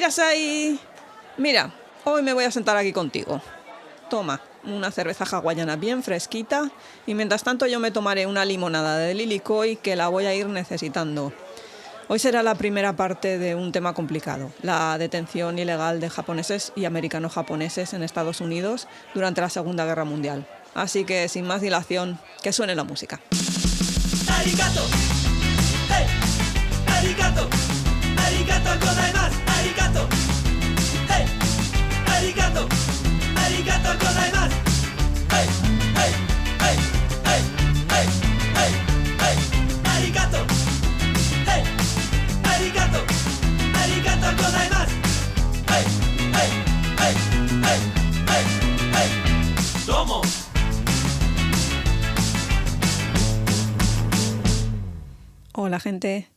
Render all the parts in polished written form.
Hirasai, mira, hoy me voy a sentar aquí contigo. Toma, una cerveza hawaiana bien fresquita y mientras tanto yo me tomaré una limonada de Lilikoi que la voy a ir necesitando. Hoy será la primera parte de un tema complicado, la detención ilegal de japoneses y americano-japoneses en Estados Unidos durante la Segunda Guerra Mundial. Así que, sin más dilación, que suene la música. Arigato, hey, arigato, arigato gozaimasu, arigato, hey, arigato, arigato gozaimasu, hey, hey, hey, hey, hey, hey, hey, arigato, hey, arigato, arigato gozaimasu, hey, hey, hey, hey, hey, hey, domo. Hola gente,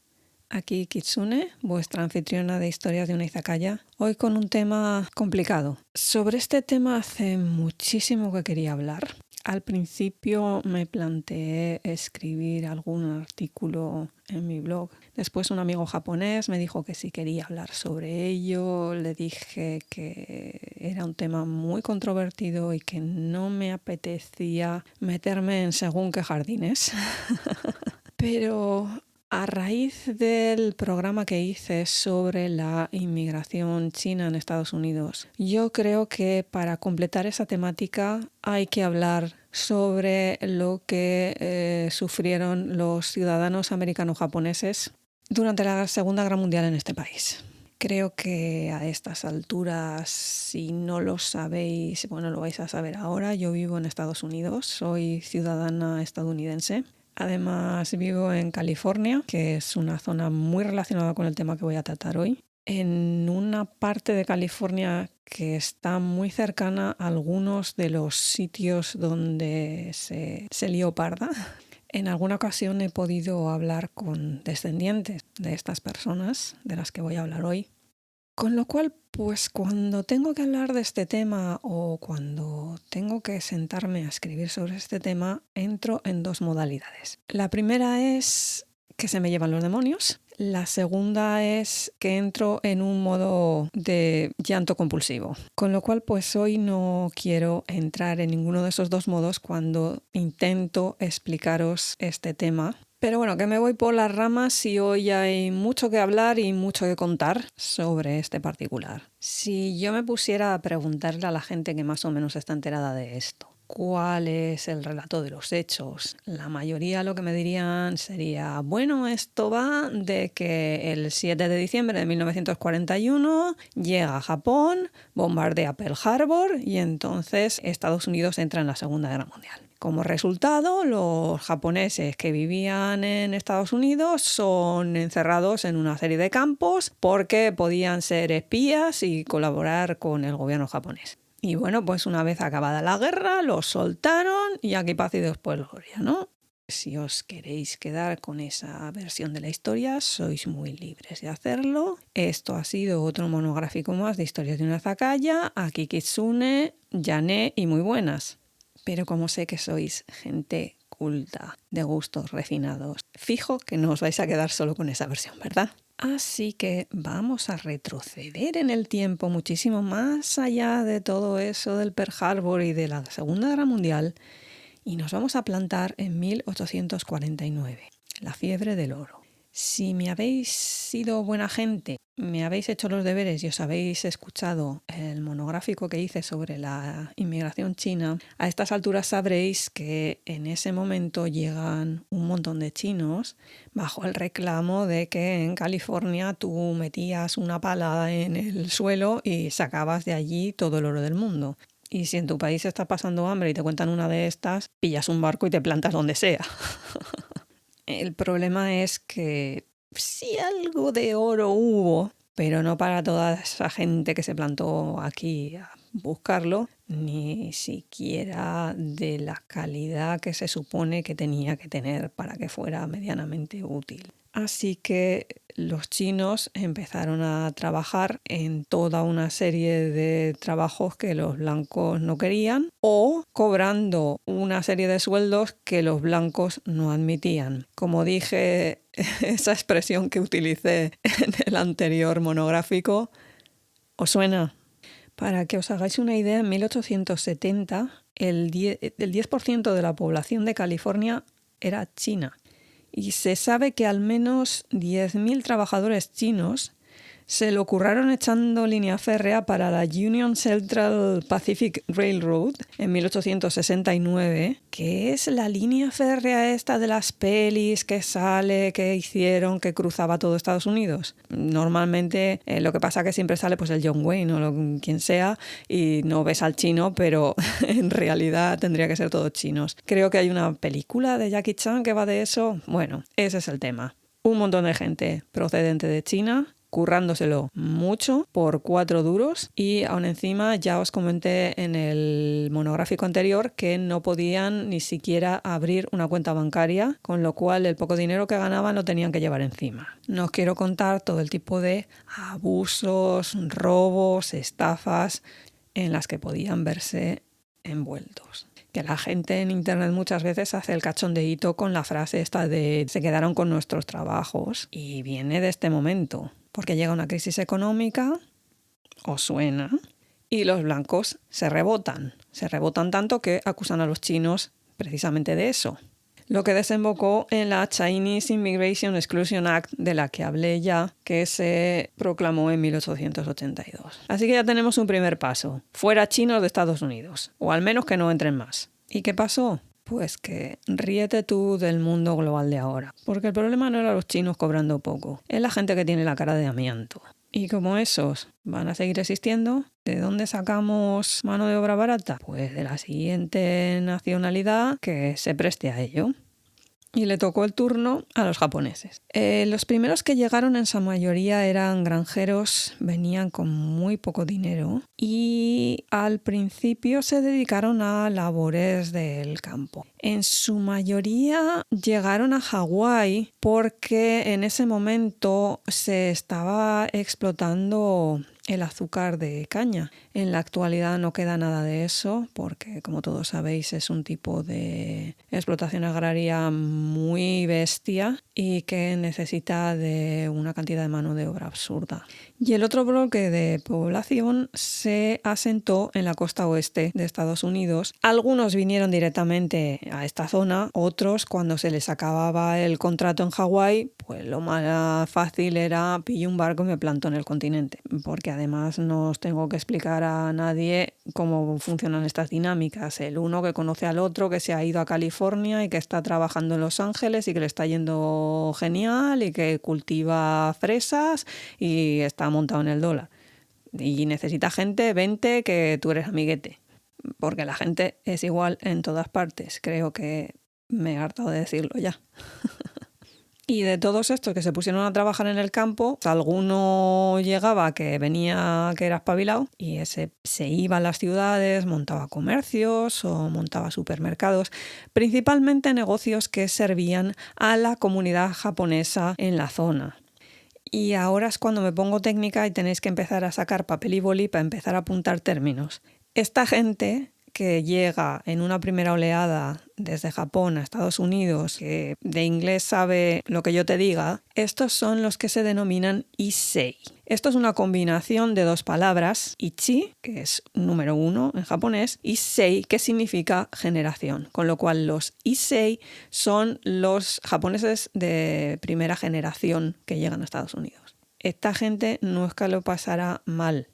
aquí Kitsune, vuestra anfitriona de historias de una izakaya, hoy con un tema complicado. Sobre este tema hace muchísimo que quería hablar. Al principio me planteé escribir algún artículo en mi blog. Después un amigo japonés me dijo que si quería hablar sobre ello. Le dije que era un tema muy controvertido y que no me apetecía meterme en según qué jardines. Pero a raíz del programa que hice sobre la inmigración china en Estados Unidos, yo creo que para completar esa temática hay que hablar sobre lo que sufrieron los ciudadanos americano-japoneses durante la Segunda Guerra Mundial en este país. Creo que a estas alturas, si no lo sabéis, bueno, lo vais a saber ahora. Yo vivo en Estados Unidos, soy ciudadana estadounidense. Además vivo en California, que es una zona muy relacionada con el tema que voy a tratar hoy. En una parte de California que está muy cercana a algunos de los sitios donde se lió parda. En alguna ocasión he podido hablar con descendientes de estas personas de las que voy a hablar hoy. Con lo cual, pues cuando tengo que hablar de este tema o cuando tengo que sentarme a escribir sobre este tema, entro en dos modalidades. La primera es que se me llevan los demonios. La segunda es que entro en un modo de llanto compulsivo. Con lo cual, pues hoy no quiero entrar en ninguno de esos dos modos cuando intento explicaros este tema. Pero bueno, que me voy por las ramas y hoy hay mucho que hablar y mucho que contar sobre este particular. Si yo me pusiera a preguntarle a la gente que más o menos está enterada de esto, ¿cuál es el relato de los hechos? La mayoría lo que me dirían sería, bueno, esto va de que el 7 de diciembre de 1941 llega a Japón, bombardea Pearl Harbor y entonces Estados Unidos entra en la Segunda Guerra Mundial. Como resultado, los japoneses que vivían en Estados Unidos son encerrados en una serie de campos porque podían ser espías y colaborar con el gobierno japonés. Y bueno, pues una vez acabada la guerra, los soltaron y aquí paz y después gloria, ¿no? Si os queréis quedar con esa versión de la historia, sois muy libres de hacerlo. Esto ha sido otro monográfico más de historias de una izakaya. Aquí Kitsune, Yané y muy buenas. Pero como sé que sois gente culta, de gustos refinados, fijo que no os vais a quedar solo con esa versión, ¿verdad? Así que vamos a retroceder en el tiempo muchísimo más allá de todo eso del Pearl Harbor y de la Segunda Guerra Mundial y nos vamos a plantar en 1849, la fiebre del oro. Si me habéis sido buena gente, me habéis hecho los deberes y os habéis escuchado el monográfico que hice sobre la inmigración china, a estas alturas sabréis que en ese momento llegan un montón de chinos bajo el reclamo de que en California tú metías una pala en el suelo y sacabas de allí todo el oro del mundo. Y si en tu país estás pasando hambre y te cuentan una de estas, pillas un barco y te plantas donde sea. El problema es que sí algo de oro hubo, pero no para toda esa gente que se plantó aquí a buscarlo, ni siquiera de la calidad que se supone que tenía que tener para que fuera medianamente útil. Así que los chinos empezaron a trabajar en toda una serie de trabajos que los blancos no querían o cobrando una serie de sueldos que los blancos no admitían. Como dije, esa expresión que utilicé en el anterior monográfico, ¿Os suena? Para que os hagáis una idea, en 1870 el 10% de la población de California era china. Y se sabe que al menos 10.000 trabajadores chinos se lo curraron echando línea férrea para la Union Central Pacific Railroad en 1869, que es la línea férrea esta de las pelis que sale, que hicieron, que cruzaba todo Estados Unidos. Normalmente lo que pasa es que siempre sale pues el John Wayne o quien sea y no ves al chino, pero en realidad tendría que ser todos chinos. Creo que hay una película de Jackie Chan que va de eso. Bueno, ese es el tema. Un montón de gente procedente de China currándoselo mucho por 4 duros y aún encima ya os comenté en el monográfico anterior que no podían ni siquiera abrir una cuenta bancaria, con lo cual el poco dinero que ganaban lo tenían que llevar encima. No os quiero contar todo el tipo de abusos, robos, estafas en las que podían verse envueltos. Que la gente en internet muchas veces hace el cachondeíto con la frase esta de se quedaron con nuestros trabajos y viene de este momento. Porque llega una crisis económica, os suena, y los blancos se rebotan. Se rebotan tanto que acusan a los chinos precisamente de eso. Lo que desembocó en la Chinese Immigration Exclusion Act, de la que hablé ya, que se proclamó en 1882. Así que ya tenemos un primer paso. Fuera chinos de Estados Unidos, o al menos que no entren más. ¿Y qué pasó? Pues que ríete tú del mundo global de ahora. Porque el problema no era los chinos cobrando poco, es la gente que tiene la cara de amianto. Y como esos van a seguir existiendo, ¿de dónde sacamos mano de obra barata? Pues de la siguiente nacionalidad que se preste a ello. Y le tocó el turno a los japoneses. Los primeros que llegaron en su mayoría eran granjeros, venían con muy poco dinero y al principio se dedicaron a labores del campo. En su mayoría llegaron a Hawái porque en ese momento se estaba explotando el azúcar de caña. En la actualidad no queda nada de eso porque, como todos sabéis, es un tipo de explotación agraria muy bestia y que necesita de una cantidad de mano de obra absurda. Y el otro bloque de población se asentó en la costa oeste de Estados Unidos. Algunos vinieron directamente a esta zona, otros cuando se les acababa el contrato en Hawái, pues lo más fácil era pillo un barco y me planto en el continente, porque además no os tengo que explicar a nadie cómo funcionan estas dinámicas. El uno que conoce al otro, que se ha ido a California y que está trabajando en Los Ángeles y que le está yendo genial y que cultiva fresas y está montado en el dólar. Y necesita gente, vente, que tú eres amiguete. Porque la gente es igual en todas partes. Creo que me he hartado de decirlo ya. Y de todos estos que se pusieron a trabajar en el campo, alguno llegaba que venía, que era espabilado, y ese se iba a las ciudades, montaba comercios o montaba supermercados, principalmente negocios que servían a la comunidad japonesa en la zona. Y ahora es cuando me pongo técnica y tenéis que empezar a sacar papel y boli para empezar a apuntar términos. Esta gente que llega en una primera oleada desde Japón a Estados Unidos, que de inglés sabe lo que yo te diga, estos son los que se denominan Issei. Esto es una combinación de dos palabras, Ichi, que es número 1 en japonés, y Sei, que significa generación. Con lo cual los Issei son los japoneses de primera generación que llegan a Estados Unidos. Esta gente no es que lo pasara mal,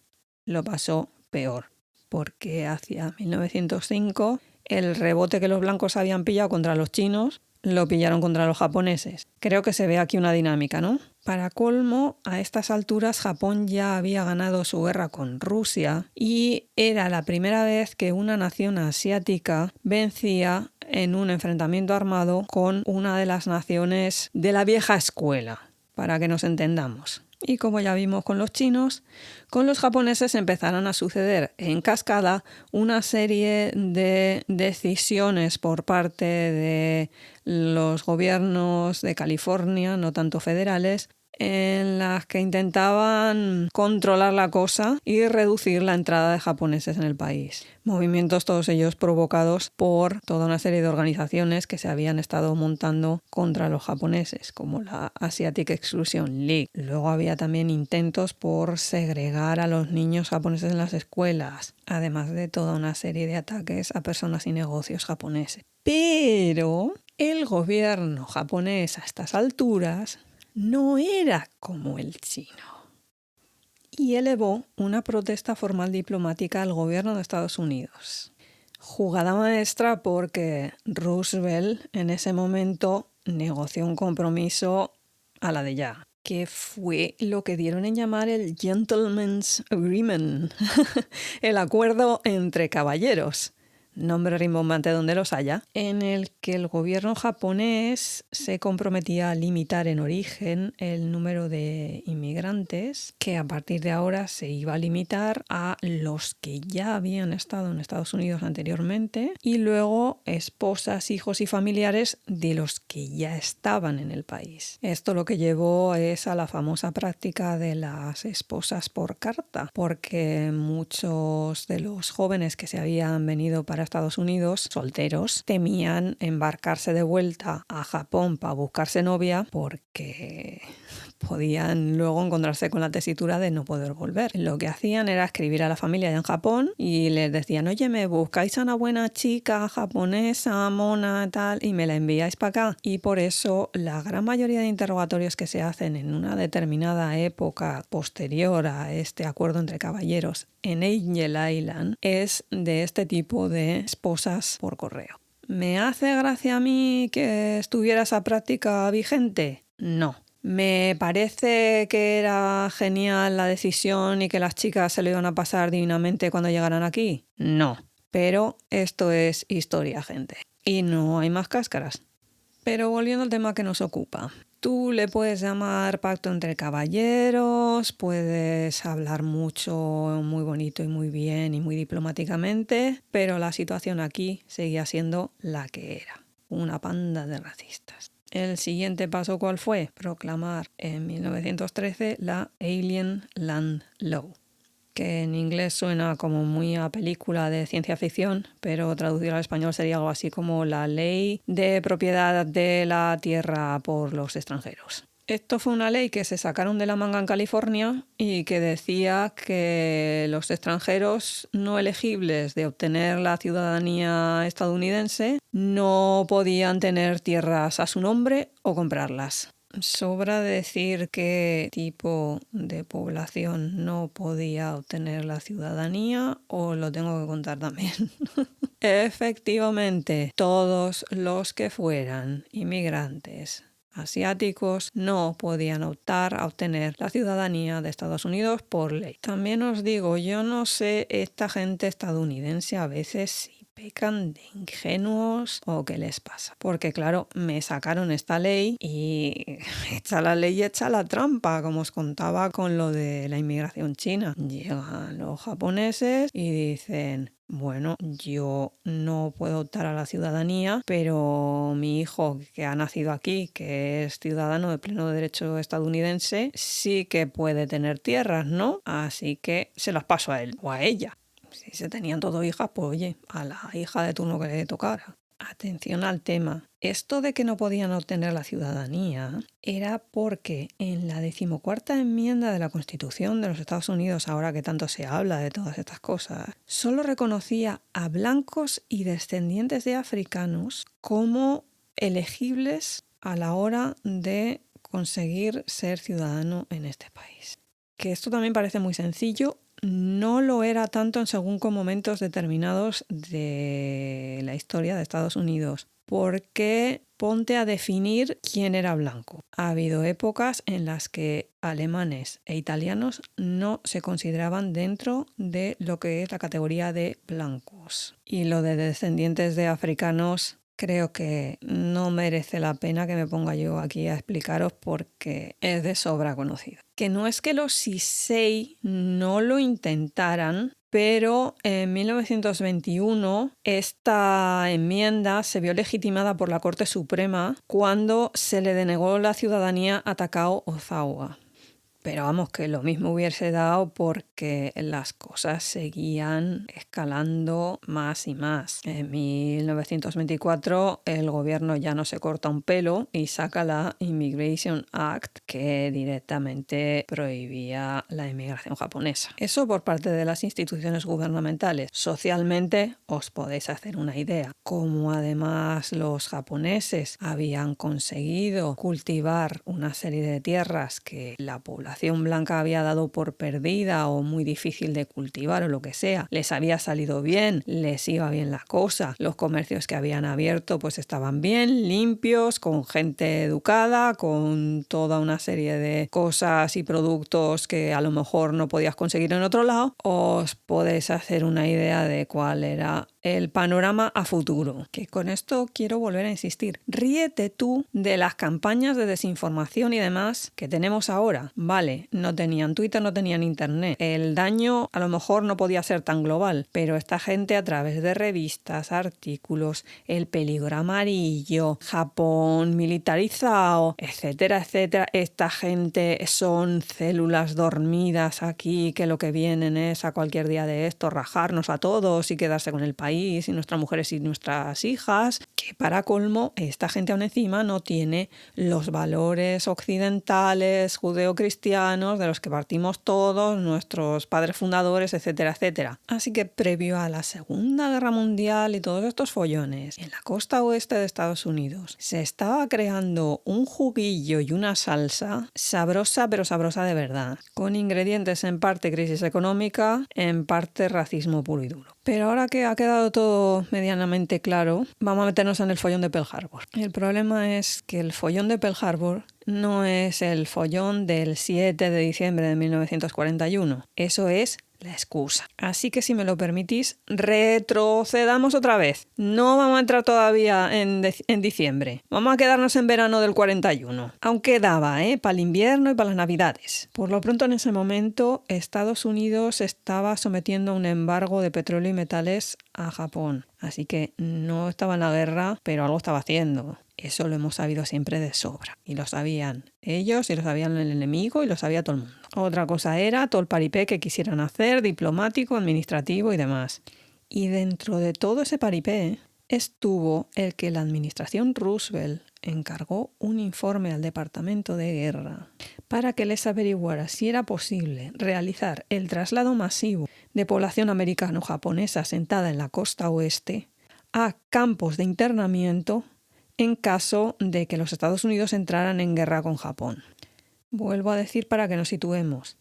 lo pasó peor. Porque hacia 1905 el rebote que los blancos habían pillado contra los chinos lo pillaron contra los japoneses. Creo que se ve aquí una dinámica, ¿no? Para colmo, a estas alturas Japón ya había ganado su guerra con Rusia y era la primera vez que una nación asiática vencía en un enfrentamiento armado con una de las naciones de la vieja escuela, para que nos entendamos. Y como ya vimos con los chinos, con los japoneses empezaron a suceder en cascada una serie de decisiones por parte de los gobiernos de California, no tanto federales, en las que intentaban controlar la cosa y reducir la entrada de japoneses en el país. Movimientos todos ellos provocados por toda una serie de organizaciones que se habían estado montando contra los japoneses, como la Asiatic Exclusion League. Luego había también intentos por segregar a los niños japoneses en las escuelas, además de toda una serie de ataques a personas y negocios japoneses. Pero el gobierno japonés a estas alturas no era como el chino y elevó una protesta formal diplomática al gobierno de Estados Unidos. Jugada maestra porque Roosevelt en ese momento negoció un compromiso a la de ya, que fue lo que dieron en llamar el Gentleman's Agreement, el acuerdo entre caballeros. Nombre rimbombante donde los haya, en el que el gobierno japonés se comprometía a limitar en origen el número de inmigrantes, que a partir de ahora se iba a limitar a los que ya habían estado en Estados Unidos anteriormente y luego esposas, hijos y familiares de los que ya estaban en el país. Esto lo que llevó es a la famosa práctica de las esposas por carta, porque muchos de los jóvenes que se habían venido para Estados Unidos, solteros, temían embarcarse de vuelta a Japón para buscarse novia porque podían luego encontrarse con la tesitura de no poder volver. Lo que hacían era escribir a la familia allá en Japón y les decían, oye, me buscáis a una buena chica japonesa, mona, tal, y me la enviáis para acá. Y por eso la gran mayoría de interrogatorios que se hacen en una determinada época posterior a este acuerdo entre caballeros en Angel Island es de este tipo de esposas por correo. ¿Me hace gracia a mí que estuviera esa práctica vigente? No. ¿Me parece que era genial la decisión y que las chicas se lo iban a pasar divinamente cuando llegaran aquí? No. Pero esto es historia, gente. Y no hay más cáscaras. Pero volviendo al tema que nos ocupa. Tú le puedes llamar pacto entre caballeros, puedes hablar mucho, muy bonito y muy bien y muy diplomáticamente, pero la situación aquí seguía siendo la que era, una panda de racistas. El siguiente paso, ¿cuál fue? Proclamar en 1913 la Alien Land Law, que en inglés suena como muy a película de ciencia ficción, pero traducido al español sería algo así como la ley de propiedad de la tierra por los extranjeros. Esto fue una ley que se sacaron de la manga en California y que decía que los extranjeros no elegibles de obtener la ciudadanía estadounidense no podían tener tierras a su nombre o comprarlas. Sobra decir qué tipo de población no podía obtener la ciudadanía o lo tengo que contar también. Efectivamente, todos los que fueran inmigrantes asiáticos no podían optar a obtener la ciudadanía de Estados Unidos por ley. También os digo, yo no sé, esta gente estadounidense a veces sí pecan de ingenuos o qué les pasa. Porque claro, me sacaron esta ley y echa la ley y echa la trampa, como os contaba con lo de la inmigración china. Llegan los japoneses y dicen, bueno, yo no puedo optar a la ciudadanía, pero mi hijo que ha nacido aquí, que es ciudadano de pleno derecho estadounidense, sí que puede tener tierras, ¿no? Así que se las paso a él o a ella. Si se tenían todo hijas, pues oye, a la hija de turno que le tocara. Atención al tema. Esto de que no podían obtener la ciudadanía era porque en la 14ª enmienda de la Constitución de los Estados Unidos, ahora que tanto se habla de todas estas cosas, solo reconocía a blancos y descendientes de africanos como elegibles a la hora de conseguir ser ciudadano en este país. Que esto también parece muy sencillo. No lo era tanto en según con momentos determinados de la historia de Estados Unidos, porque ponte a definir quién era blanco. Ha habido épocas en las que alemanes e italianos no se consideraban dentro de lo que es la categoría de blancos. Y lo de descendientes de africanos creo que no merece la pena que me ponga yo aquí a explicaros porque es de sobra conocido. Que no es que los Sisei no lo intentaran, pero en 1921 esta enmienda se vio legitimada por la Corte Suprema cuando se le denegó la ciudadanía a Takao Ozawa. Pero vamos, que lo mismo hubiese dado porque las cosas seguían escalando más y más. En 1924 el gobierno ya no se corta un pelo y saca la Immigration Act, que directamente prohibía la inmigración japonesa. Eso por parte de las instituciones gubernamentales. Socialmente os podéis hacer una idea. Como además los japoneses habían conseguido cultivar una serie de tierras que la población blanca había dado por perdida o muy difícil de cultivar o lo que sea, les había salido bien, les iba bien la cosa, los comercios que habían abierto pues estaban bien, limpios, con gente educada, con toda una serie de cosas y productos que a lo mejor no podías conseguir en otro lado. Os podéis hacer una idea de cuál era el panorama a futuro. Que con esto quiero volver a insistir. Ríete tú de las campañas de desinformación y demás que tenemos ahora. Vale, no tenían Twitter, no tenían Internet. El daño a lo mejor no podía ser tan global, pero esta gente a través de revistas, artículos, el peligro amarillo, Japón militarizado, etcétera, etcétera. Esta gente son células dormidas aquí que lo que vienen es a cualquier día de esto rajarnos a todos y quedarse con el país y nuestras mujeres y nuestras hijas, que para colmo esta gente aún encima no tiene los valores occidentales, judeocristianos, de los que partimos todos, nuestros padres fundadores, etcétera, etcétera. Así que previo a la Segunda Guerra Mundial y todos estos follones, en la costa oeste de Estados Unidos se estaba creando un juguillo y una salsa sabrosa, pero sabrosa de verdad, con ingredientes en parte crisis económica, en parte racismo puro y duro. Pero ahora que ha quedado todo medianamente claro, vamos a meternos en el follón de Pearl Harbor. El problema es que el follón de Pearl Harbor no es el follón del 7 de diciembre de 1941. Eso es la excusa. Así que si me lo permitís, retrocedamos otra vez. No vamos a entrar todavía en diciembre. Vamos a quedarnos en verano del 41. Aunque daba, para el invierno y para las navidades. Por lo pronto en ese momento Estados Unidos estaba sometiendo a un embargo de petróleo y metales a Japón. Así que no estaba en la guerra, pero algo estaba haciendo. Eso lo hemos sabido siempre de sobra. Y lo sabían ellos, y lo sabían el enemigo, y lo sabía todo el mundo. Otra cosa era todo el paripé que quisieran hacer, diplomático, administrativo y demás. Y dentro de todo ese paripé estuvo el que la administración Roosevelt encargó un informe al Departamento de Guerra para que les averiguara si era posible realizar el traslado masivo de población americano-japonesa asentada en la costa oeste a campos de internamiento en caso de que los Estados Unidos entraran en guerra con Japón. Vuelvo a decir para que nos situemos.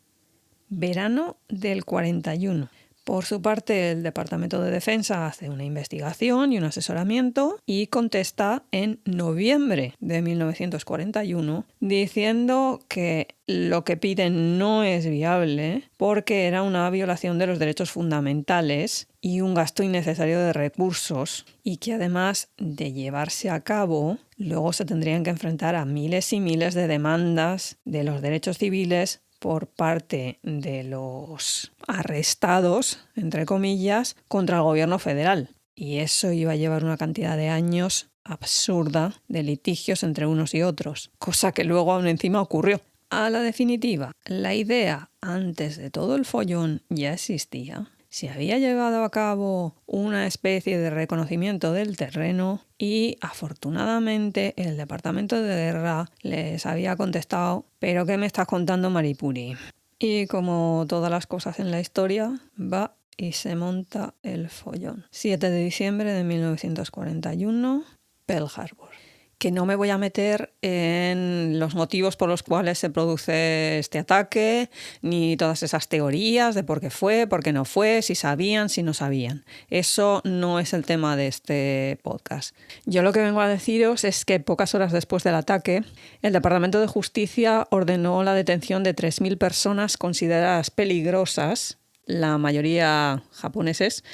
Verano del 41. Por su parte, el Departamento de Defensa hace una investigación y un asesoramiento y contesta en noviembre de 1941 diciendo que lo que piden no es viable porque era una violación de los derechos fundamentales y un gasto innecesario de recursos y que además de llevarse a cabo, luego se tendrían que enfrentar a miles y miles de demandas de los derechos civiles por parte de los arrestados, entre comillas, contra el gobierno federal. Y eso iba a llevar una cantidad de años absurda de litigios entre unos y otros, cosa que luego aún encima ocurrió. A la definitiva, la idea antes de todo el follón ya existía. Se había llevado a cabo una especie de reconocimiento del terreno y afortunadamente el Departamento de Guerra les había contestado «¿Pero qué me estás contando, Maripuri?». Y como todas las cosas en la historia, va y se monta el follón. 7 de diciembre de 1941, Pearl Harbor. Que no me voy a meter en los motivos por los cuales se produce este ataque, ni todas esas teorías de por qué fue, por qué no fue, si sabían, si no sabían. Eso no es el tema de este podcast. Yo lo que vengo a deciros es que pocas horas después del ataque, el Departamento de Justicia ordenó la detención de 3.000 personas consideradas peligrosas, la mayoría japoneses,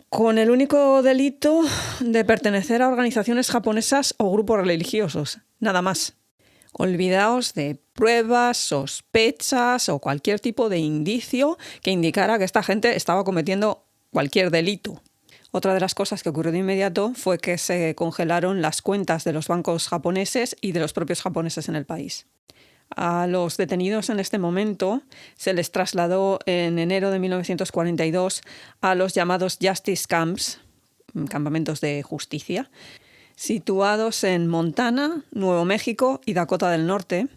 con el único delito de pertenecer a organizaciones japonesas o grupos religiosos, nada más. Olvidaos de pruebas, sospechas o cualquier tipo de indicio que indicara que esta gente estaba cometiendo cualquier delito. Otra de las cosas que ocurrió de inmediato fue que se congelaron las cuentas de los bancos japoneses y de los propios japoneses en el país. A los detenidos en este momento se les trasladó en enero de 1942 a los llamados Justice Camps, campamentos de justicia, situados en Montana, Nuevo México y Dakota del Norte,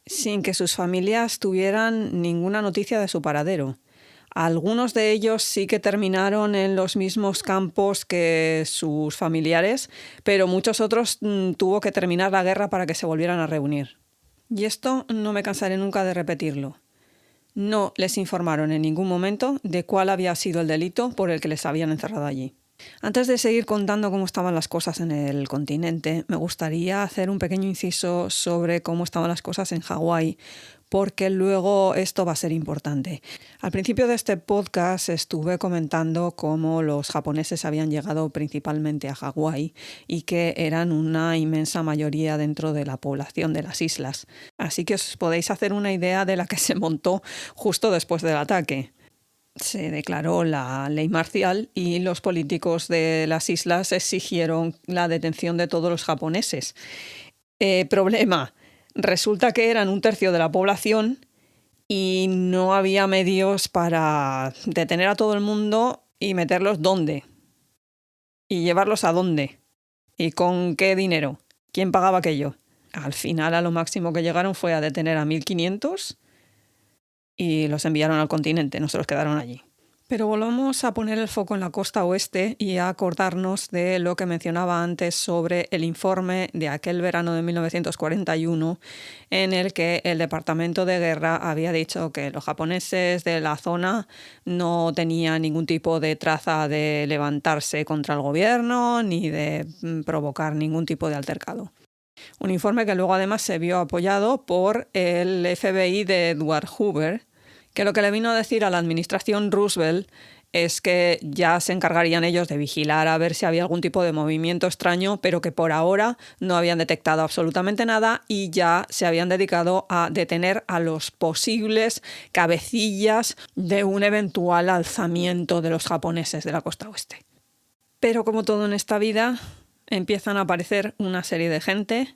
sin que sus familias tuvieran ninguna noticia de su paradero. Algunos de ellos sí que terminaron en los mismos campos que sus familiares, pero muchos otros tuvo que terminar la guerra para que se volvieran a reunir. Y esto no me cansaré nunca de repetirlo. No les informaron en ningún momento de cuál había sido el delito por el que les habían encerrado allí. Antes de seguir contando cómo estaban las cosas en el continente, me gustaría hacer un pequeño inciso sobre cómo estaban las cosas en Hawái, porque luego esto va a ser importante. Al principio de este podcast estuve comentando cómo los japoneses habían llegado principalmente a Hawái y que eran una inmensa mayoría dentro de la población de las islas. Así que os podéis hacer una idea de la que se montó justo después del ataque. Se declaró la ley marcial y los políticos de las islas exigieron la detención de todos los japoneses. Problema. Resulta que eran un tercio de la población y no había medios para detener a todo el mundo y meterlos ¿dónde? ¿Y llevarlos a dónde? ¿Y con qué dinero? ¿Quién pagaba aquello? Al final, a lo máximo que llegaron fue a detener a 1.500 y los enviaron al continente, no se los quedaron allí. Pero volvamos a poner el foco en la costa oeste y a acordarnos de lo que mencionaba antes sobre el informe de aquel verano de 1941 en el que el Departamento de Guerra había dicho que los japoneses de la zona no tenían ningún tipo de traza de levantarse contra el gobierno ni de provocar ningún tipo de altercado. Un informe que luego además se vio apoyado por el FBI de Edward Hoover, que lo que le vino a decir a la administración Roosevelt es que ya se encargarían ellos de vigilar a ver si había algún tipo de movimiento extraño, pero que por ahora no habían detectado absolutamente nada y ya se habían dedicado a detener a los posibles cabecillas de un eventual alzamiento de los japoneses de la costa oeste. Pero como todo en esta vida, empiezan a aparecer una serie de gente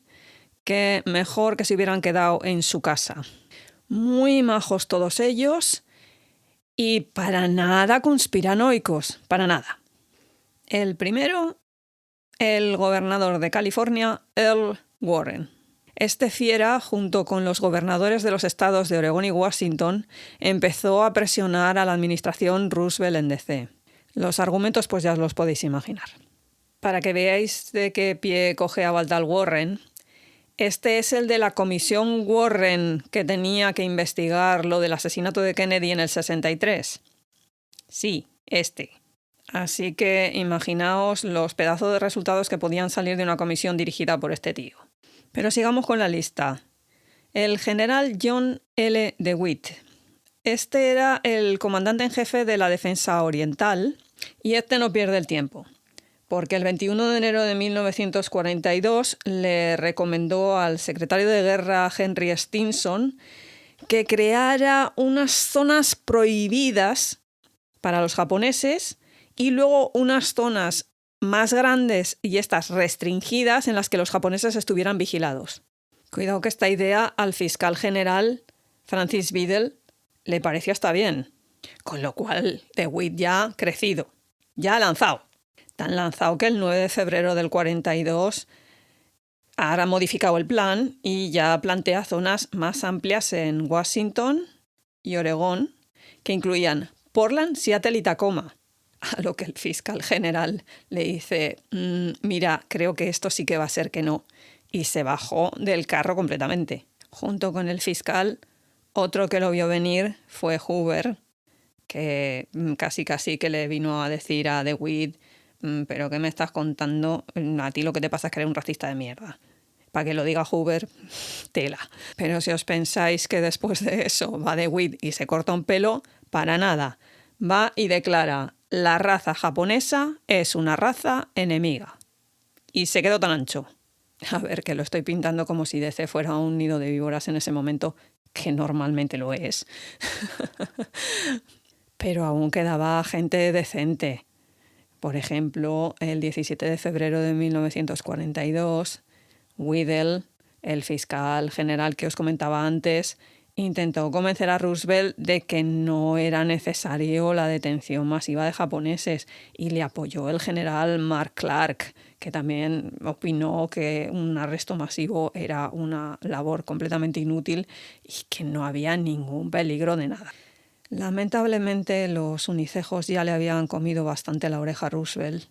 que mejor que se hubieran quedado en su casa. Muy majos todos ellos y para nada conspiranoicos, para nada. El primero, el gobernador de California, Earl Warren. Este fiera, junto con los gobernadores de los estados de Oregón y Washington, empezó a presionar a la administración Roosevelt en D.C. Los argumentos pues ya os los podéis imaginar. Para que veáis de qué pie cojeaba tal Warren, este es el de la comisión Warren que tenía que investigar lo del asesinato de Kennedy en el 63. Sí, este. Así que imaginaos los pedazos de resultados que podían salir de una comisión dirigida por este tío. Pero sigamos con la lista. El general John L. DeWitt. Este era el comandante en jefe de la Defensa Oriental y este no pierde el tiempo, porque el 21 de enero de 1942 le recomendó al secretario de Guerra Henry Stinson que creara unas zonas prohibidas para los japoneses y luego unas zonas más grandes y estas restringidas en las que los japoneses estuvieran vigilados. Cuidado que esta idea al fiscal general Francis Biddle le pareció hasta bien, con lo cual DeWitt ya ha crecido, ya ha lanzado. Tan lanzado que el 9 de febrero del 42 ahora ha modificado el plan y ya plantea zonas más amplias en Washington y Oregón, que incluían Portland, Seattle y Tacoma. A lo que el fiscal general le dice, mira, creo que esto sí que va a ser que no. Y se bajó del carro completamente. Junto con el fiscal, otro que lo vio venir fue Hoover, que casi que le vino a decir a DeWitt, pero ¿qué me estás contando? A ti lo que te pasa es que eres un racista de mierda. Para que lo diga Hoover, tela. Pero si os pensáis que después de eso va DeWitt y se corta un pelo, para nada. Va y declara, la raza japonesa es una raza enemiga. Y se quedó tan ancho. A ver, que lo estoy pintando como si DC fuera un nido de víboras en ese momento, que normalmente lo es. Pero aún quedaba gente decente. Por ejemplo, el 17 de febrero de 1942, Weddell, el fiscal general que os comentaba antes, intentó convencer a Roosevelt de que no era necesario la detención masiva de japoneses y le apoyó el general Mark Clark, que también opinó que un arresto masivo era una labor completamente inútil y que no había ningún peligro de nada. Lamentablemente los unicejos ya le habían comido bastante la oreja a Roosevelt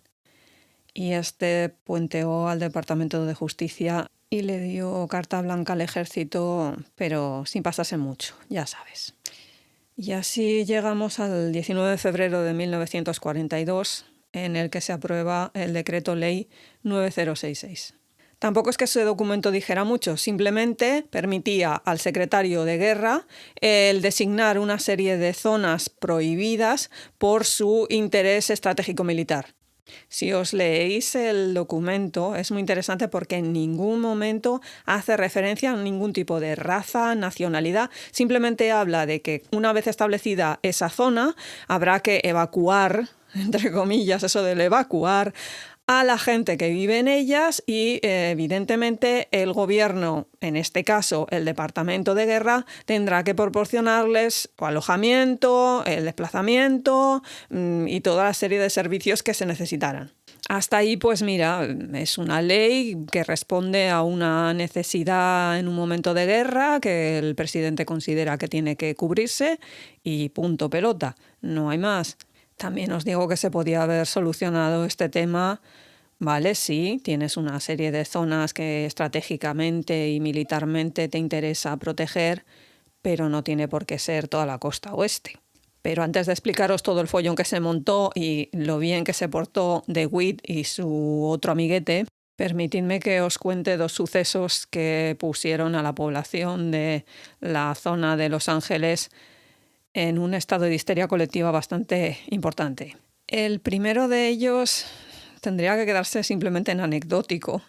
y este puenteó al Departamento de Justicia y le dio carta blanca al ejército, pero sin pasarse mucho, ya sabes. Y así llegamos al 19 de febrero de 1942, en el que se aprueba el Decreto Ley 9066. Tampoco es que ese documento dijera mucho, simplemente permitía al secretario de Guerra el designar una serie de zonas prohibidas por su interés estratégico militar. Si os leéis el documento, es muy interesante porque en ningún momento hace referencia a ningún tipo de raza, nacionalidad. Simplemente habla de que una vez establecida esa zona, habrá que evacuar, entre comillas, eso del evacuar, a la gente que vive en ellas y, evidentemente, el gobierno, en este caso el Departamento de Guerra, tendrá que proporcionarles alojamiento, el desplazamiento y toda la serie de servicios que se necesitaran. Hasta ahí, pues mira, es una ley que responde a una necesidad en un momento de guerra que el presidente considera que tiene que cubrirse y punto pelota, no hay más. También os digo que se podía haber solucionado este tema, vale, sí, tienes una serie de zonas que estratégicamente y militarmente te interesa proteger, pero no tiene por qué ser toda la costa oeste. Pero antes de explicaros todo el follón que se montó y lo bien que se portó DeWitt y su otro amiguete, permitidme que os cuente dos sucesos que pusieron a la población de la zona de Los Ángeles en un estado de histeria colectiva bastante importante. El primero de ellos tendría que quedarse simplemente en anecdótico,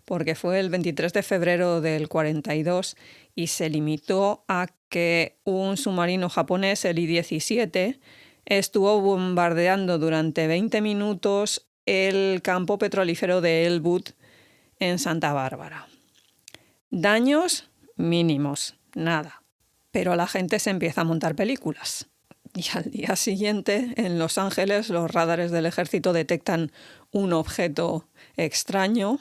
porque fue el 23 de febrero del 42 y se limitó a que un submarino japonés, el I-17, estuvo bombardeando durante 20 minutos el campo petrolífero de Elwood en Santa Bárbara. Daños mínimos, nada. Pero la gente se empieza a montar películas. Y al día siguiente, en Los Ángeles, los radares del ejército detectan un objeto extraño,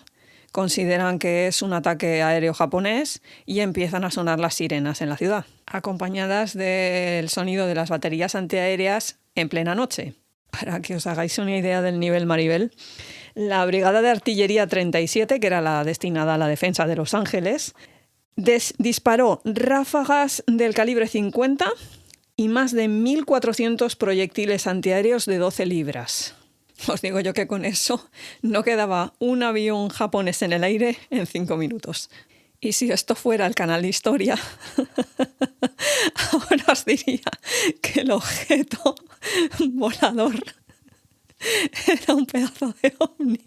consideran que es un ataque aéreo japonés y empiezan a sonar las sirenas en la ciudad, acompañadas del sonido de las baterías antiaéreas en plena noche. Para que os hagáis una idea del nivel Maribel, la Brigada de Artillería 37, que era la destinada a la defensa de Los Ángeles, disparó ráfagas del calibre 50 y más de 1.400 proyectiles antiaéreos de 12 libras. Os digo yo que con eso no quedaba un avión japonés en el aire en 5 minutos. Y si esto fuera el canal de historia, ahora os diría que el objeto volador era un pedazo de ovni.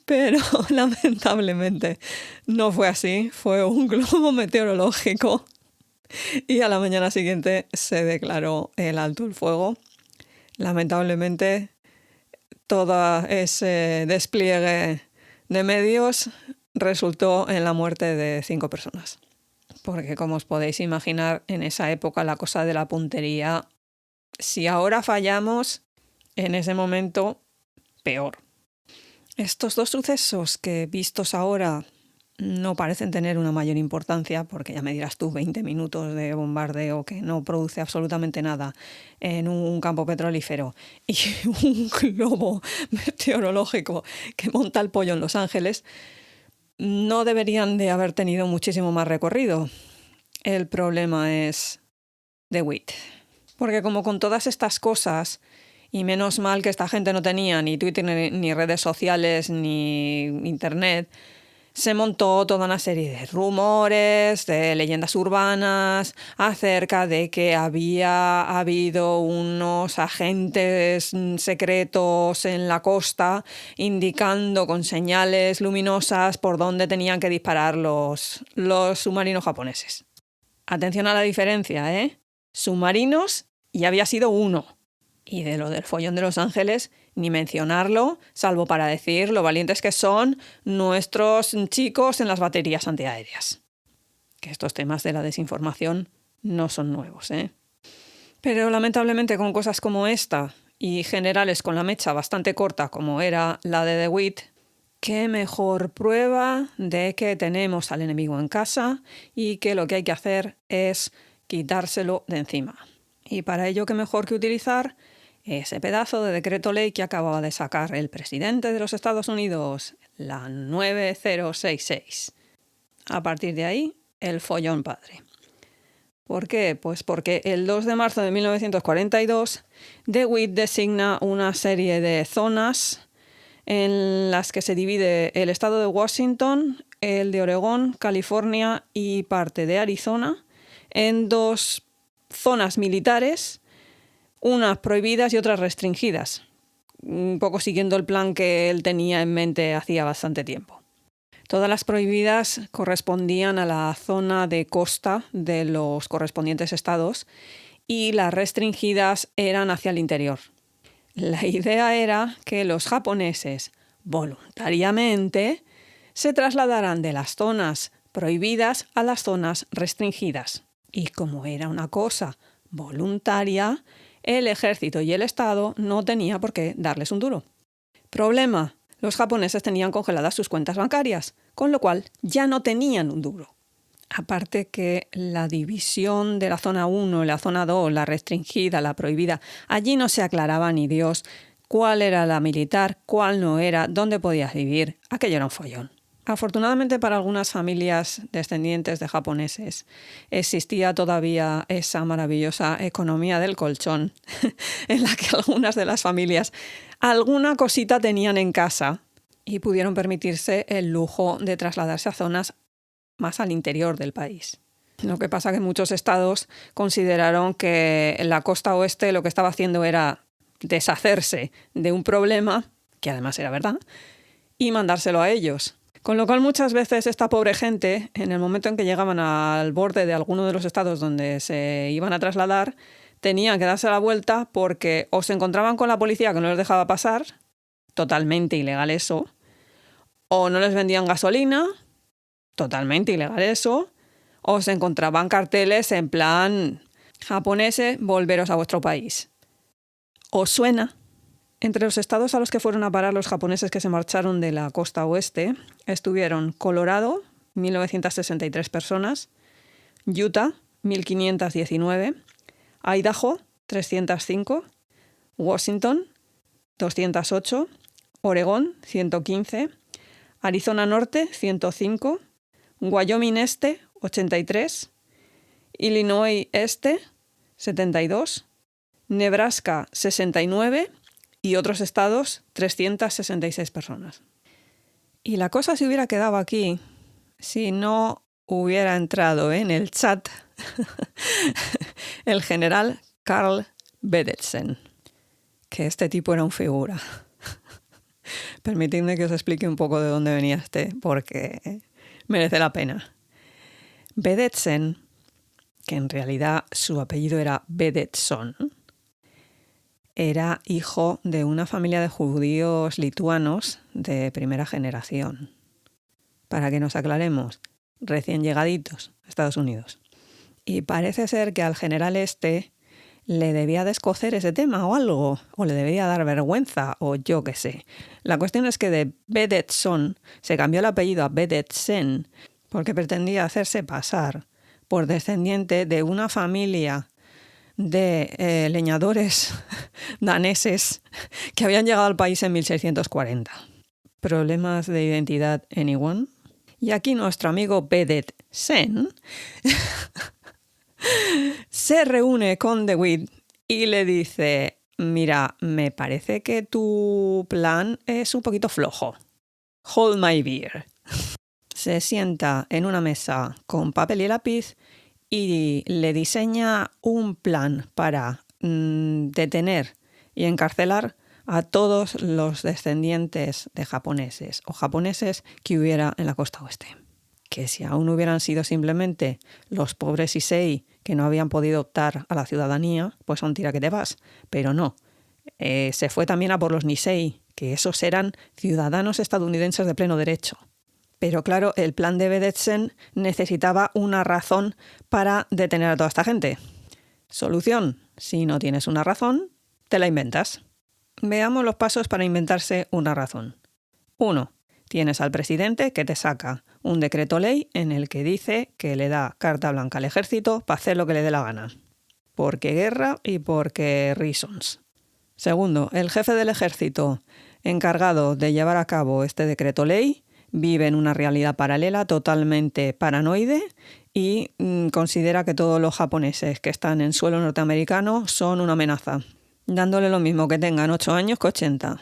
Pero lamentablemente no fue así, fue un globo meteorológico y a la mañana siguiente se declaró el alto el fuego. Lamentablemente todo ese despliegue de medios resultó en la muerte de 5 personas. Porque como os podéis imaginar, en esa época la cosa de la puntería, si ahora fallamos, en ese momento peor. Estos dos sucesos que vistos ahora no parecen tener una mayor importancia, porque ya me dirás tú, 20 minutos de bombardeo que no produce absolutamente nada en un campo petrolífero y un globo meteorológico que monta el pollo en Los Ángeles, no deberían de haber tenido muchísimo más recorrido. El problema es DeWitt. Porque como con todas estas cosas, y menos mal que esta gente no tenía ni Twitter, ni redes sociales, ni internet, se montó toda una serie de rumores, de leyendas urbanas acerca de que había habido unos agentes secretos en la costa indicando con señales luminosas por dónde tenían que disparar los submarinos japoneses. Atención a la diferencia, ¿eh? Submarinos y había sido uno. Y de lo del follón de Los Ángeles, ni mencionarlo, salvo para decir lo valientes que son nuestros chicos en las baterías antiaéreas. Que estos temas de la desinformación no son nuevos, ¿eh? Pero lamentablemente con cosas como esta, y generales con la mecha bastante corta como era la de DeWitt, qué mejor prueba de que tenemos al enemigo en casa y que lo que hay que hacer es quitárselo de encima. Y para ello, qué mejor que utilizar ese pedazo de decreto ley que acababa de sacar el presidente de los Estados Unidos, la 9066. A partir de ahí, el follón padre. ¿Por qué? Pues porque el 2 de marzo de 1942, DeWitt designa una serie de zonas en las que se divide el estado de Washington, el de Oregón, California y parte de Arizona en dos zonas militares, unas prohibidas y otras restringidas, un poco siguiendo el plan que él tenía en mente hacía bastante tiempo. Todas las prohibidas correspondían a la zona de costa de los correspondientes estados y las restringidas eran hacia el interior. La idea era que los japoneses voluntariamente se trasladaran de las zonas prohibidas a las zonas restringidas. Y como era una cosa voluntaria, el ejército y el Estado no tenía por qué darles un duro. Problema: los japoneses tenían congeladas sus cuentas bancarias, con lo cual ya no tenían un duro. Aparte que la división de la zona 1 y la zona 2, la restringida, la prohibida, allí no se aclaraba ni Dios cuál era la militar, cuál no era, dónde podías vivir. Aquello era un follón. Afortunadamente para algunas familias descendientes de japoneses existía todavía esa maravillosa economía del colchón en la que algunas de las familias alguna cosita tenían en casa y pudieron permitirse el lujo de trasladarse a zonas más al interior del país. Lo que pasa que muchos estados consideraron que la costa oeste lo que estaba haciendo era deshacerse de un problema, que además era verdad, y mandárselo a ellos. Con lo cual muchas veces esta pobre gente, en el momento en que llegaban al borde de alguno de los estados donde se iban a trasladar, tenían que darse la vuelta porque o se encontraban con la policía que no les dejaba pasar, totalmente ilegal eso, o no les vendían gasolina, totalmente ilegal eso, o se encontraban carteles en plan: japoneses, volveros a vuestro país. ¿Os suena? Entre los estados a los que fueron a parar los japoneses que se marcharon de la costa oeste estuvieron Colorado, 1.963 personas, Utah, 1.519, Idaho, 305, Washington, 208, Oregón, 115, Arizona Norte, 105, Wyoming Este, 83, Illinois Este, 72, Nebraska, 69 y otros estados, 366 personas. Y la cosa se hubiera quedado aquí si no hubiera entrado en el chat el general Karl Vedetsen, que este tipo era un figura. Permitidme que os explique un poco de dónde venía porque merece la pena. Vedetsen, que en realidad su apellido era Vedetson, era hijo de una familia de judíos lituanos de primera generación. Para que nos aclaremos, recién llegaditos a Estados Unidos. Y parece ser que al general le debía descocer ese tema o algo, o le debía dar vergüenza, o yo qué sé. La cuestión es que de Vedetson se cambió el apellido a Vedetsen porque pretendía hacerse pasar por descendiente de una familia de leñadores daneses que habían llegado al país en 1640. ¿Problemas de identidad anyone? Y aquí nuestro amigo Vedetsen se reúne con DeWitt y le dice: mira, me parece que tu plan es un poquito flojo. Hold my beer. se sienta en una mesa con papel y lápiz y le diseña un plan para detener y encarcelar a todos los descendientes de japoneses o japoneses que hubiera en la costa oeste. Que si aún hubieran sido simplemente los pobres Issei que no habían podido optar a la ciudadanía, pues son tira que te vas. Pero no, se fue también a por los Nisei, que esos eran ciudadanos estadounidenses de pleno derecho. Pero claro, el plan de Vedetsen necesitaba una razón para detener a toda esta gente. Solución: si no tienes una razón, te la inventas. Veamos los pasos para inventarse una razón. 1. Tienes al presidente que te saca un decreto ley en el que dice que le da carta blanca al ejército para hacer lo que le dé la gana. Porque guerra y porque reasons. 2. El jefe del ejército encargado de llevar a cabo este decreto ley vive en una realidad paralela totalmente paranoide y considera que todos los japoneses que están en suelo norteamericano son una amenaza, dándole lo mismo que tengan 8 años que 80.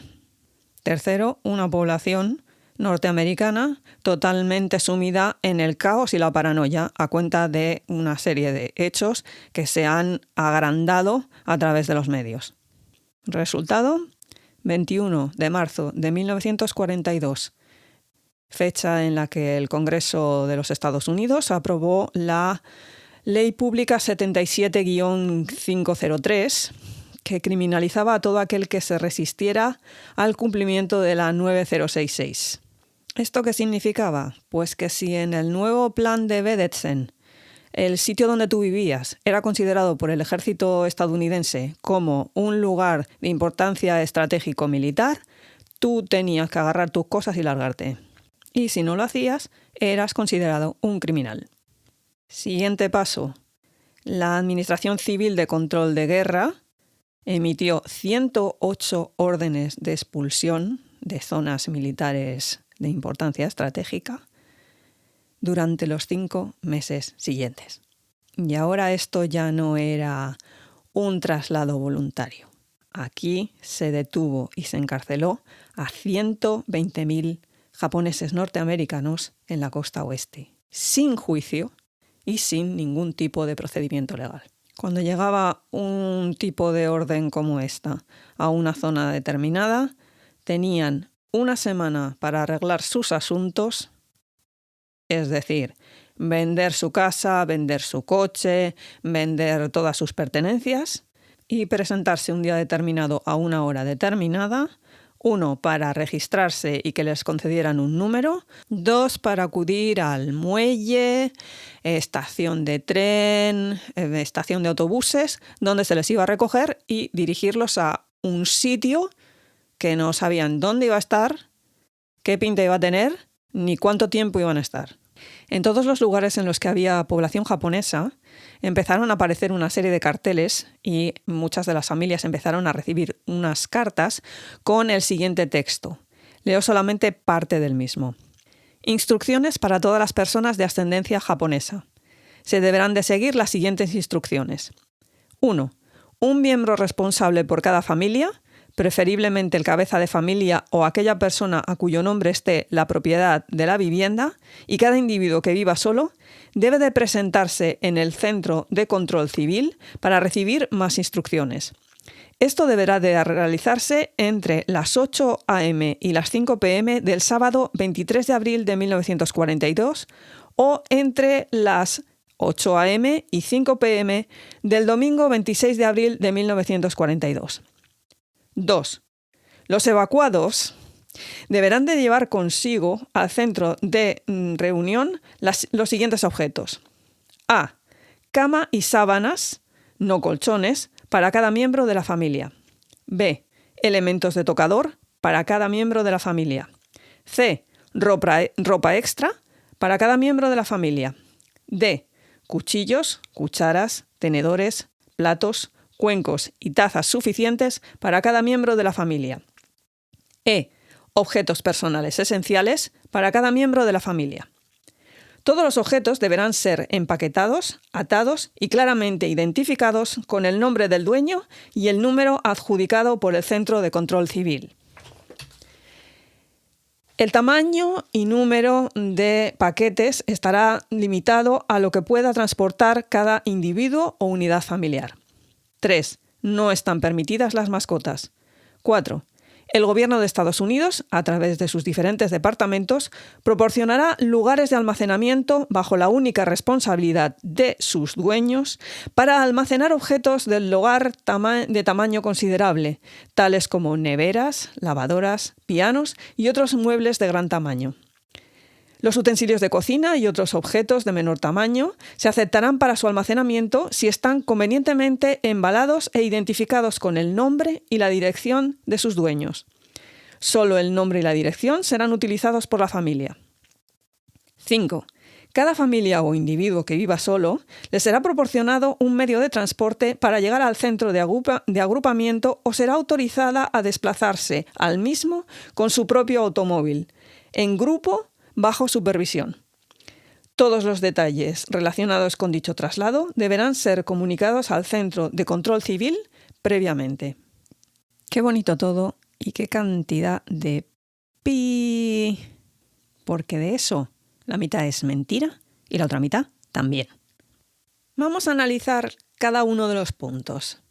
3. Una población norteamericana totalmente sumida en el caos y la paranoia a cuenta de una serie de hechos que se han agrandado a través de los medios. Resultado: 21 de marzo de 1942, fecha en la que el Congreso de los Estados Unidos aprobó la Ley Pública 77-503, que criminalizaba a todo aquel que se resistiera al cumplimiento de la 9066. ¿Esto qué significaba? Pues que si en el nuevo plan de Vedetsen el sitio donde tú vivías era considerado por el ejército estadounidense como un lugar de importancia estratégico-militar, tú tenías que agarrar tus cosas y largarte. Y si no lo hacías, eras considerado un criminal. Siguiente paso. La Administración Civil de Control de Guerra emitió 108 órdenes de expulsión de zonas militares de importancia estratégica durante los 5 meses siguientes. Y ahora esto ya no era un traslado voluntario. Aquí se detuvo y se encarceló a 120.000 japoneses norteamericanos en la costa oeste, sin juicio y sin ningún tipo de procedimiento legal. Cuando llegaba un tipo de orden como esta a una zona determinada, tenían una semana para arreglar sus asuntos, es decir, vender su casa, vender su coche, vender todas sus pertenencias y presentarse un día determinado a una hora determinada. 1, para registrarse y que les concedieran un número. 2, para acudir al muelle, estación de tren, estación de autobuses, donde se les iba a recoger y dirigirlos a un sitio que no sabían dónde iba a estar, qué pinta iba a tener, ni cuánto tiempo iban a estar. En todos los lugares en los que había población japonesa empezaron a aparecer una serie de carteles y muchas de las familias empezaron a recibir unas cartas con el siguiente texto. Leo solamente parte del mismo. Instrucciones para todas las personas de ascendencia japonesa. Se deberán de seguir las siguientes instrucciones. 1. Un miembro responsable por cada familia, preferiblemente el cabeza de familia o aquella persona a cuyo nombre esté la propiedad de la vivienda, y cada individuo que viva solo, debe de presentarse en el Centro de Control Civil para recibir más instrucciones. Esto deberá de realizarse entre las 8 a.m. y las 5 p.m. del sábado 23 de abril de 1942 o entre las 8 a.m. y 5 p.m. del domingo 26 de abril de 1942. 2. Los evacuados deberán de llevar consigo al centro de reunión los siguientes objetos. A. Cama y sábanas, no colchones, para cada miembro de la familia. B. Elementos de tocador para cada miembro de la familia. C. Ropa extra para cada miembro de la familia. D. Cuchillos, cucharas, tenedores, platos, cuencos y tazas suficientes para cada miembro de la familia. E. Objetos personales esenciales para cada miembro de la familia. Todos los objetos deberán ser empaquetados, atados y claramente identificados con el nombre del dueño y el número adjudicado por el Centro de Control Civil. El tamaño y número de paquetes estará limitado a lo que pueda transportar cada individuo o unidad familiar. 3. No están permitidas las mascotas. 4. El Gobierno de Estados Unidos, a través de sus diferentes departamentos, proporcionará lugares de almacenamiento bajo la única responsabilidad de sus dueños para almacenar objetos del hogar de tamaño considerable, tales como neveras, lavadoras, pianos y otros muebles de gran tamaño. Los utensilios de cocina y otros objetos de menor tamaño se aceptarán para su almacenamiento si están convenientemente embalados e identificados con el nombre y la dirección de sus dueños. Solo el nombre y la dirección serán utilizados por la familia. 5. Cada familia o individuo que viva solo le será proporcionado un medio de transporte para llegar al centro de agrupamiento o será autorizada a desplazarse al mismo con su propio automóvil, en grupo, bajo supervisión. Todos los detalles relacionados con dicho traslado deberán ser comunicados al Centro de Control Civil previamente. Qué bonito todo y qué cantidad de pi. Porque de eso la mitad es mentira y la otra mitad también. Vamos a analizar cada uno de los puntos.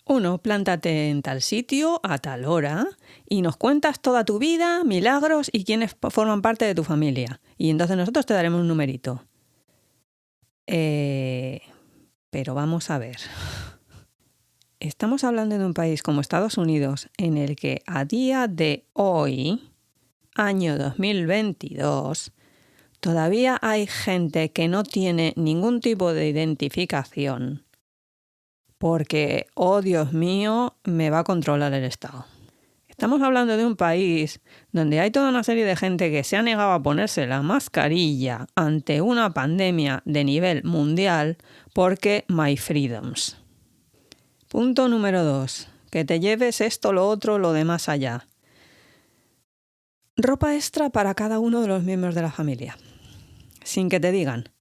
1. Plántate en tal sitio a tal hora y nos cuentas toda tu vida, milagros y quiénes forman parte de tu familia. Y entonces nosotros te daremos un numerito. Pero vamos a ver. Estamos hablando de un país como Estados Unidos en el que a día de hoy, año 2022, todavía hay gente que no tiene ningún tipo de identificación. Porque, oh Dios mío, me va a controlar el Estado. Estamos hablando de un país donde hay toda una serie de gente que se ha negado a ponerse la mascarilla ante una pandemia de nivel mundial porque my freedoms. Punto número 2. Que te lleves esto, lo otro, lo de más allá. Ropa extra para cada uno de los miembros de la familia. Sin que te digan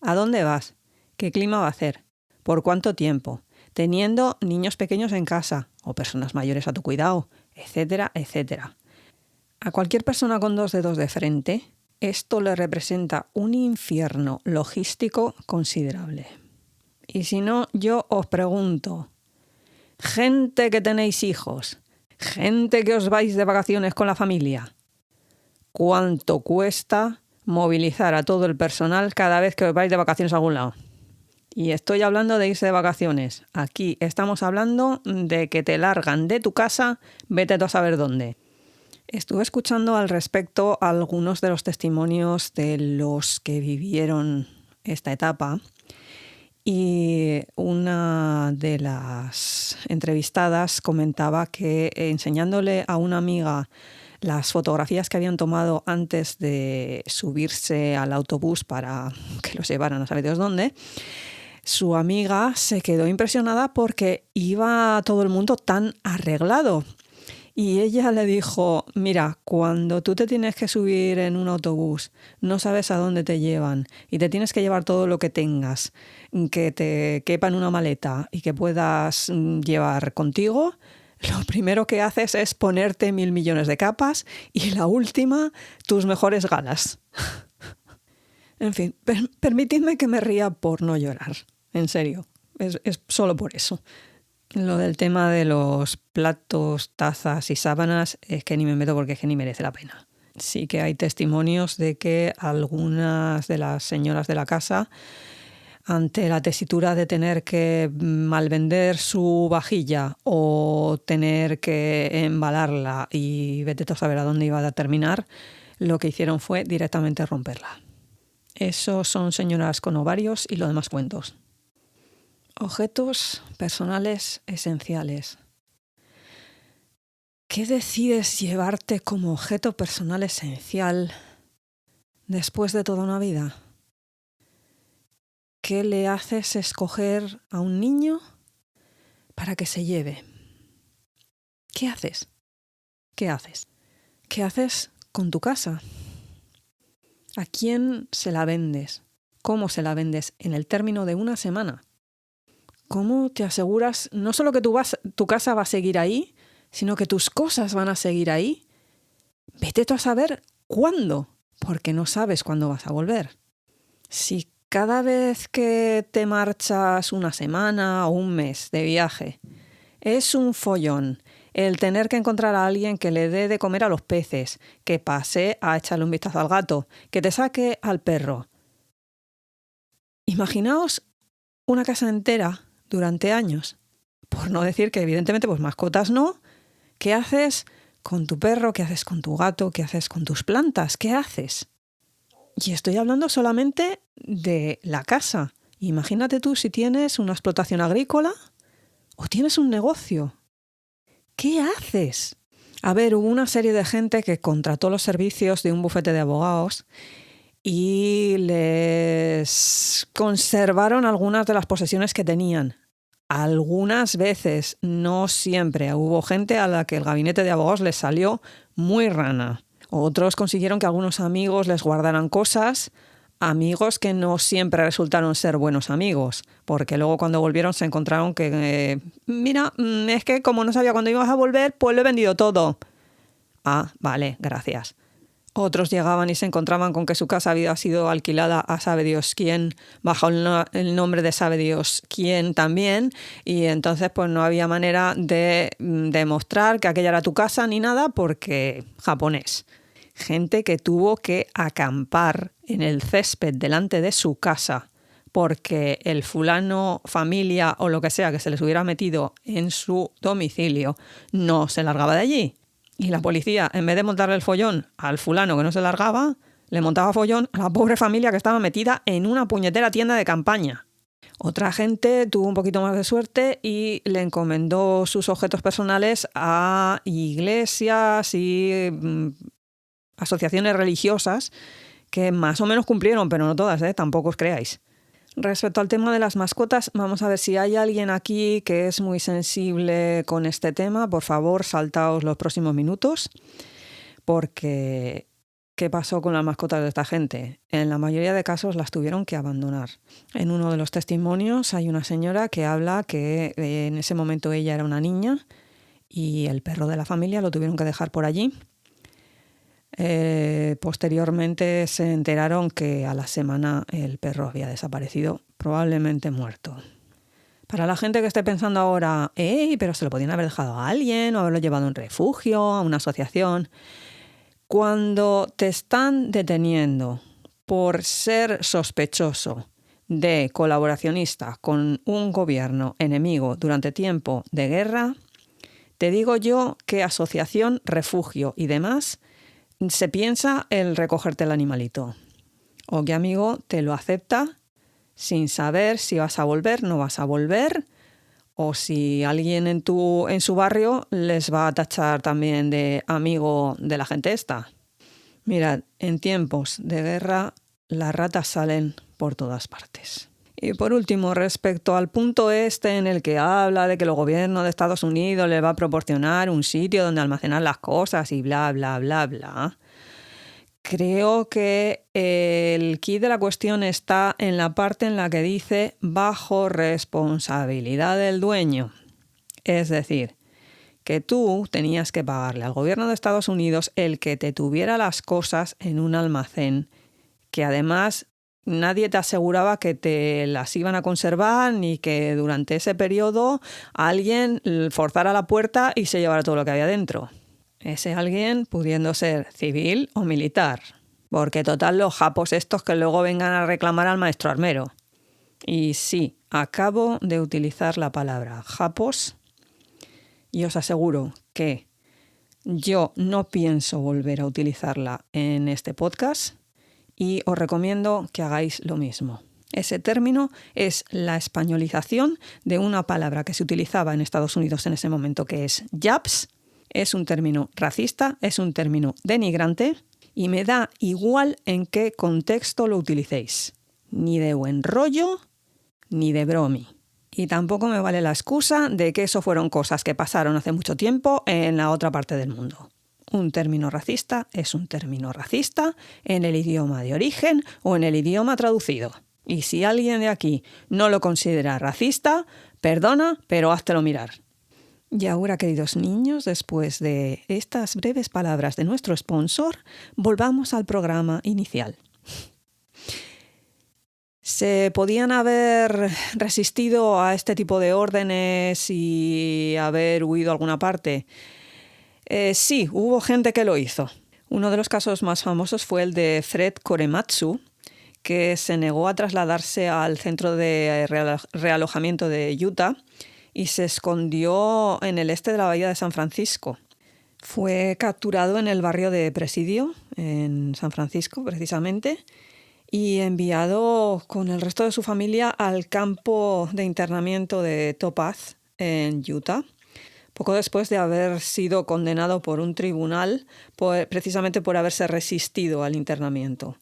¿a dónde vas? ¿Qué clima va a hacer? ¿Por cuánto tiempo? Teniendo niños pequeños en casa o personas mayores a tu cuidado, etcétera, etcétera. A cualquier persona con 2 dedos de frente, esto le representa un infierno logístico considerable. Y si no, yo os pregunto, gente que tenéis hijos, gente que os vais de vacaciones con la familia, ¿cuánto cuesta movilizar a todo el personal cada vez que os vais de vacaciones a algún lado? Y estoy hablando de irse de vacaciones. Aquí estamos hablando de que te largan de tu casa, vete tú a saber dónde. Estuve escuchando al respecto algunos de los testimonios de los que vivieron esta etapa y una de las entrevistadas comentaba que enseñándole a una amiga las fotografías que habían tomado antes de subirse al autobús para que los llevaran a saber Dios dónde, su amiga se quedó impresionada porque iba todo el mundo tan arreglado. Y ella le dijo, mira, cuando tú te tienes que subir en un autobús, no sabes a dónde te llevan y te tienes que llevar todo lo que tengas, que te quepa en una maleta y que puedas llevar contigo, lo primero que haces es ponerte 1.000 millones de capas y la última, tus mejores galas. En fin, permitidme que me ría por no llorar. En serio, es solo por eso. Lo del tema de los platos, tazas y sábanas es que ni me meto porque es que ni merece la pena. Sí que hay testimonios de que algunas de las señoras de la casa, ante la tesitura de tener que malvender su vajilla o tener que embalarla y vete tú a saber a dónde iba a terminar, lo que hicieron fue directamente romperla. Esos son señoras con ovarios y lo demás cuentos. Objetos personales esenciales. ¿Qué decides llevarte como objeto personal esencial después de toda una vida? ¿Qué le haces escoger a un niño para que se lleve? ¿Qué haces? ¿Qué haces? ¿Qué haces con tu casa? ¿A quién se la vendes? ¿Cómo se la vendes en el término de una semana? ¿Cómo te aseguras no solo que tu casa va a seguir ahí, sino que tus cosas van a seguir ahí Vete tú a saber cuándo, porque no sabes cuándo vas a volver. Si cada vez que te marchas una semana o un mes de viaje es un follón el tener que encontrar a alguien que le dé de comer a los peces, que pase a echarle un vistazo al gato, que te saque al perro. Imaginaos una casa entera durante años. Por no decir que evidentemente pues mascotas no. ¿Qué haces con tu perro? ¿Qué haces con tu gato? ¿Qué haces con tus plantas? ¿Qué haces? Y estoy hablando solamente de la casa. Imagínate tú si tienes una explotación agrícola o tienes un negocio. ¿Qué haces? A ver, hubo una serie de gente que contrató los servicios de un bufete de abogados y les conservaron algunas de las posesiones que tenían. Algunas veces, no siempre, hubo gente a la que el gabinete de abogados les salió muy rana. Otros consiguieron que algunos amigos les guardaran cosas, amigos que no siempre resultaron ser buenos amigos, porque luego cuando volvieron se encontraron que, mira, es que como no sabía cuándo ibas a volver, pues lo he vendido todo. Ah, vale, gracias. Otros llegaban y se encontraban con que su casa había sido alquilada a sabe Dios quién, bajo el nombre de sabe Dios quién también, y entonces pues no había manera de demostrar que aquella era tu casa ni nada porque japonés. Gente que tuvo que acampar en el césped delante de su casa porque el fulano, familia o lo que sea que se les hubiera metido en su domicilio no se largaba de allí. Y la policía, en vez de montarle el follón al fulano que no se largaba, le montaba follón a la pobre familia que estaba metida en una puñetera tienda de campaña. Otra gente tuvo un poquito más de suerte y le encomendó sus objetos personales a iglesias y asociaciones religiosas que más o menos cumplieron, pero no todas, tampoco os creáis. Respecto al tema de las mascotas, vamos a ver si hay alguien aquí que es muy sensible con este tema. Por favor, saltaos los próximos minutos, porque ¿qué pasó con las mascotas de esta gente? En la mayoría de casos las tuvieron que abandonar. En uno de los testimonios hay una señora que habla que en ese momento ella era una niña y el perro de la familia lo tuvieron que dejar por allí. Posteriormente se enteraron que a la semana el perro había desaparecido, probablemente muerto. Para la gente que esté pensando ahora, pero se lo podían haber dejado a alguien o haberlo llevado a un refugio, a una asociación. Cuando te están deteniendo por ser sospechoso de colaboracionista con un gobierno enemigo durante tiempo de guerra, te digo yo que asociación, refugio y demás se piensa el recogerte el animalito. O que amigo te lo acepta sin saber si vas a volver, no vas a volver, o si alguien en su barrio les va a tachar también de amigo de la gente esta. Mirad, en tiempos de guerra las ratas salen por todas partes. Y por último, respecto al punto en el que habla de que el gobierno de Estados Unidos le va a proporcionar un sitio donde almacenar las cosas y bla, bla, bla, bla, creo que el quid de la cuestión está en la parte en la que dice bajo responsabilidad del dueño. Es decir, que tú tenías que pagarle al gobierno de Estados Unidos el que te tuviera las cosas en un almacén que además nadie te aseguraba que te las iban a conservar ni que durante ese periodo alguien forzara la puerta y se llevara todo lo que había dentro. Ese alguien pudiendo ser civil o militar. Porque total los japos estos que luego vengan a reclamar al maestro armero. Y sí, acabo de utilizar la palabra japos y os aseguro que yo no pienso volver a utilizarla en este podcast. Y os recomiendo que hagáis lo mismo. Ese término es la españolización de una palabra que se utilizaba en Estados Unidos en ese momento, que es Japs. Es un término racista, es un término denigrante y me da igual en qué contexto lo utilicéis. Ni de buen rollo, ni de bromi. Y tampoco me vale la excusa de que eso fueron cosas que pasaron hace mucho tiempo en la otra parte del mundo. Un término racista es un término racista en el idioma de origen o en el idioma traducido. Y si alguien de aquí no lo considera racista, perdona, pero háztelo mirar. Y ahora, queridos niños, después de estas breves palabras de nuestro sponsor, volvamos al programa inicial. ¿Se podían haber resistido a este tipo de órdenes y haber huido a alguna parte? Sí, hubo gente que lo hizo. Uno de los casos más famosos fue el de Fred Korematsu, que se negó a trasladarse al centro de realojamiento de Utah y se escondió en el este de la bahía de San Francisco. Fue capturado en el barrio de Presidio, en San Francisco precisamente, y enviado con el resto de su familia al campo de internamiento de Topaz, en Utah, poco después de haber sido condenado por un tribunal precisamente por haberse resistido al internamiento.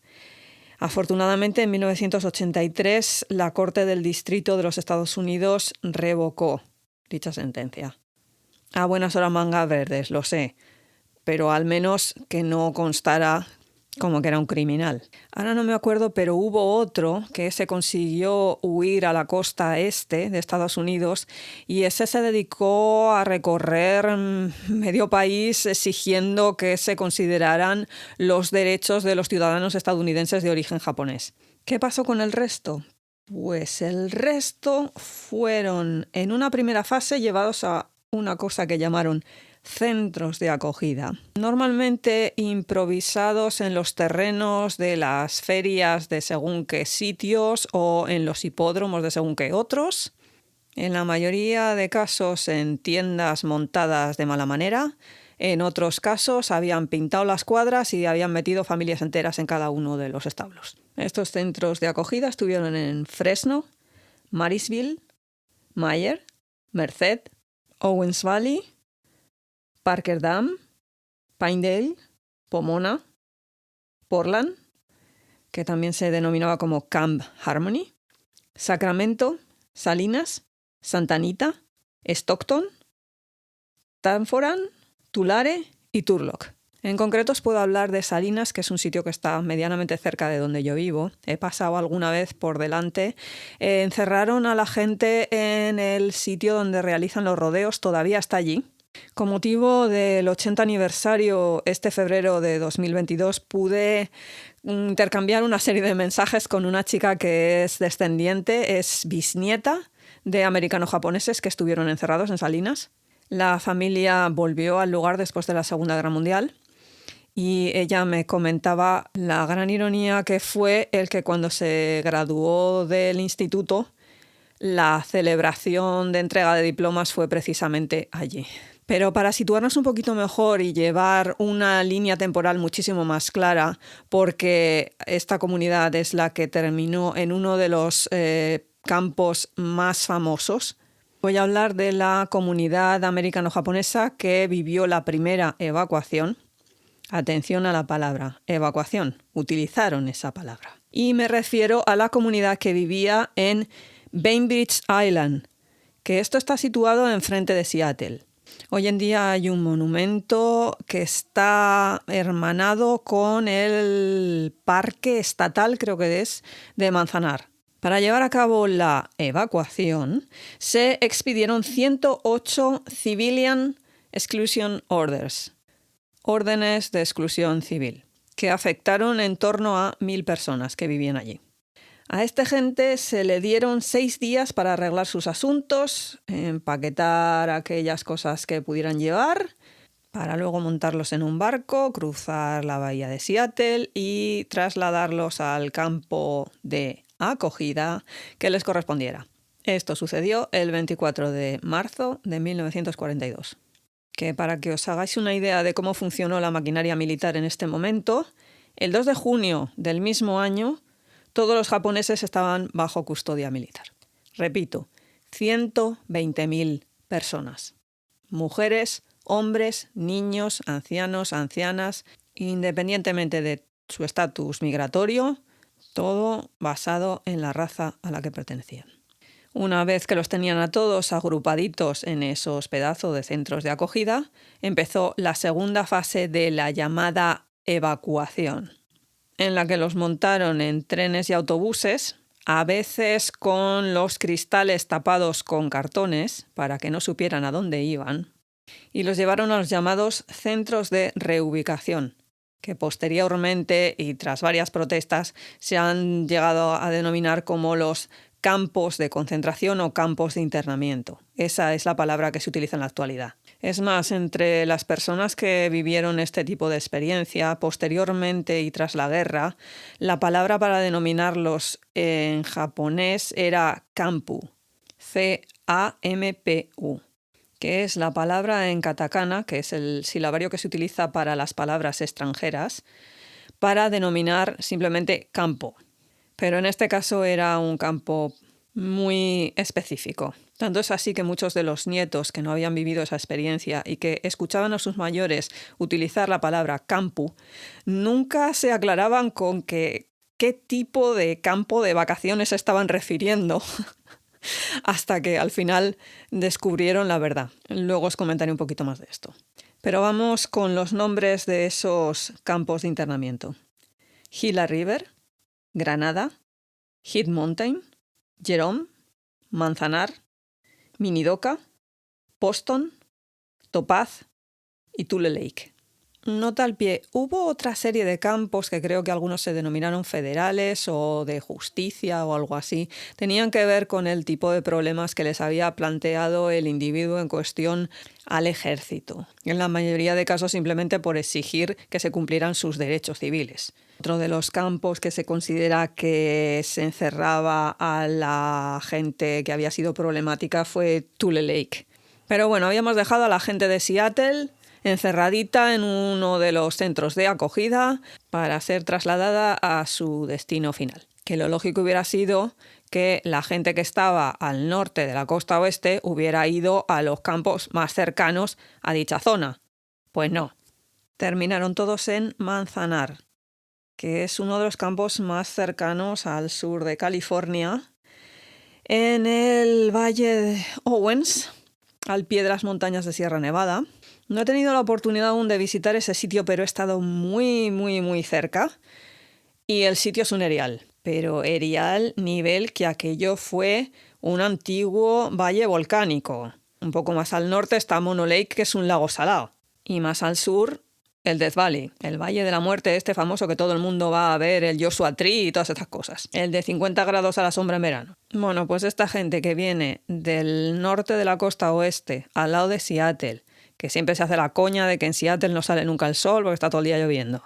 Afortunadamente, en 1983, la Corte del Distrito de los Estados Unidos revocó dicha sentencia. A buenas horas mangas verdes, lo sé, pero al menos que no constara como que era un criminal. Ahora no me acuerdo, pero hubo otro que se consiguió huir a la costa este de Estados Unidos y ese se dedicó a recorrer medio país exigiendo que se consideraran los derechos de los ciudadanos estadounidenses de origen japonés. ¿Qué pasó con el resto? Pues el resto fueron en una primera fase llevados a una cosa que llamaron centros de acogida, normalmente improvisados en los terrenos de las ferias de según qué sitios o en los hipódromos de según qué otros, en la mayoría de casos en tiendas montadas de mala manera, en otros casos habían pintado las cuadras y habían metido familias enteras en cada uno de los establos. Estos centros de acogida estuvieron en Fresno, Marysville, Meyer, Merced, Owens Valley, Parker Dam, Pinedale, Pomona, Portland, que también se denominaba como Camp Harmony, Sacramento, Salinas, Santa Anita, Stockton, Tanforan, Tulare y Turlock. En concreto os puedo hablar de Salinas, que es un sitio que está medianamente cerca de donde yo vivo. He pasado alguna vez por delante. Encerraron a la gente en el sitio donde realizan los rodeos, todavía está allí. Con motivo del 80 aniversario este febrero de 2022 pude intercambiar una serie de mensajes con una chica que es descendiente, es bisnieta de americano-japoneses que estuvieron encerrados en Salinas. La familia volvió al lugar después de la Segunda Guerra Mundial y ella me comentaba la gran ironía que fue el que cuando se graduó del instituto la celebración de entrega de diplomas fue precisamente allí. Pero para situarnos un poquito mejor y llevar una línea temporal muchísimo más clara, porque esta comunidad es la que terminó en uno de los campos más famosos, voy a hablar de la comunidad americano-japonesa que vivió la primera evacuación. Atención a la palabra, evacuación. Utilizaron esa palabra. Y me refiero a la comunidad que vivía en Bainbridge Island, que esto está situado enfrente de Seattle. Hoy en día hay un monumento que está hermanado con el parque estatal, creo que es, de Manzanar. Para llevar a cabo la evacuación, se expidieron 108 Civilian Exclusion Orders, órdenes de exclusión civil, que afectaron en torno a 1.000 personas que vivían allí. A esta gente se le dieron 6 días para arreglar sus asuntos, empaquetar aquellas cosas que pudieran llevar, para luego montarlos en un barco, cruzar la bahía de Seattle y trasladarlos al campo de acogida que les correspondiera. Esto sucedió el 24 de marzo de 1942. Que para que os hagáis una idea de cómo funcionó la maquinaria militar en este momento, el 2 de junio del mismo año, todos los japoneses estaban bajo custodia militar. Repito, 120.000 personas. Mujeres, hombres, niños, ancianos, ancianas, independientemente de su estatus migratorio, todo basado en la raza a la que pertenecían. Una vez que los tenían a todos agrupaditos en esos pedazos de centros de acogida, empezó la segunda fase de la llamada evacuación, en la que los montaron en trenes y autobuses a veces con los cristales tapados con cartones para que no supieran a dónde iban, y los llevaron a los llamados centros de reubicación, que posteriormente y tras varias protestas se han llegado a denominar como los campos de concentración o campos de internamiento. Esa es la palabra que se utiliza en la actualidad. Es más, entre las personas que vivieron este tipo de experiencia, posteriormente y tras la guerra, la palabra para denominarlos en japonés era kampu, C-A-M-P-U, que es la palabra en katakana, que es el silabario que se utiliza para las palabras extranjeras, para denominar simplemente campo. Pero en este caso era un campo muy específico. Tanto es así que muchos de los nietos que no habían vivido esa experiencia y que escuchaban a sus mayores utilizar la palabra campu, nunca se aclaraban con qué tipo de campo de vacaciones se estaban refiriendo, hasta que al final descubrieron la verdad. Luego os comentaré un poquito más de esto. Pero vamos con los nombres de esos campos de internamiento. Gila River, Granada, Heath Mountain, Jerome, Manzanar, Minidoka, Poston, Topaz y Tule Lake. Nota al pie, hubo otra serie de campos que creo que algunos se denominaron federales o de justicia o algo así. Tenían que ver con el tipo de problemas que les había planteado el individuo en cuestión al ejército. En la mayoría de casos simplemente por exigir que se cumplieran sus derechos civiles. Otro de los campos que se considera que se encerraba a la gente que había sido problemática fue Tule Lake. Pero bueno, habíamos dejado a la gente de Seattle encerradita en uno de los centros de acogida para ser trasladada a su destino final. Que lo lógico hubiera sido que la gente que estaba al norte de la costa oeste hubiera ido a los campos más cercanos a dicha zona. Pues no. Terminaron todos en Manzanar, que es uno de los campos más cercanos al sur de California, en el valle de Owens, al pie de las montañas de Sierra Nevada. No he tenido la oportunidad aún de visitar ese sitio, pero he estado muy cerca. Y el sitio es un erial, pero erial nivel que aquello fue un antiguo valle volcánico. Un poco más al norte está Mono Lake, que es un lago salado. Y más al sur, el Death Valley, el Valle de la Muerte este famoso que todo el mundo va a ver, el Joshua Tree y todas estas cosas. El de 50 grados a la sombra en verano. Bueno, pues esta gente que viene del norte de la costa oeste, al lado de Seattle, que siempre se hace la coña de que en Seattle no sale nunca el sol porque está todo el día lloviendo,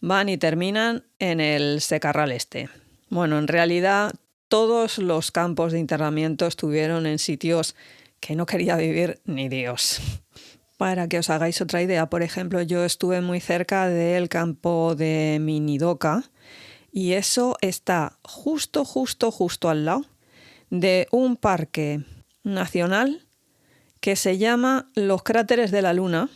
van y terminan en el Secarral Este. Bueno, en realidad todos los campos de internamiento estuvieron en sitios que no quería vivir ni Dios. Para que os hagáis otra idea, por ejemplo, yo estuve muy cerca del campo de Minidoka y eso está justo al lado de un parque nacional que se llama Los Cráteres de la Luna,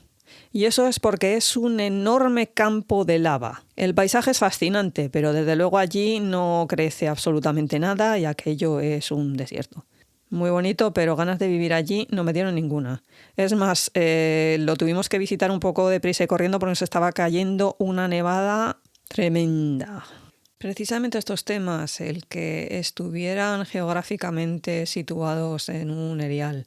y eso es porque es un enorme campo de lava. El paisaje es fascinante, pero desde luego allí no crece absolutamente nada y aquello es un desierto. Muy bonito, pero ganas de vivir allí no me dieron ninguna. Es más, lo tuvimos que visitar un poco deprisa y corriendo porque nos estaba cayendo una nevada tremenda. Precisamente estos temas, el que estuvieran geográficamente situados en un erial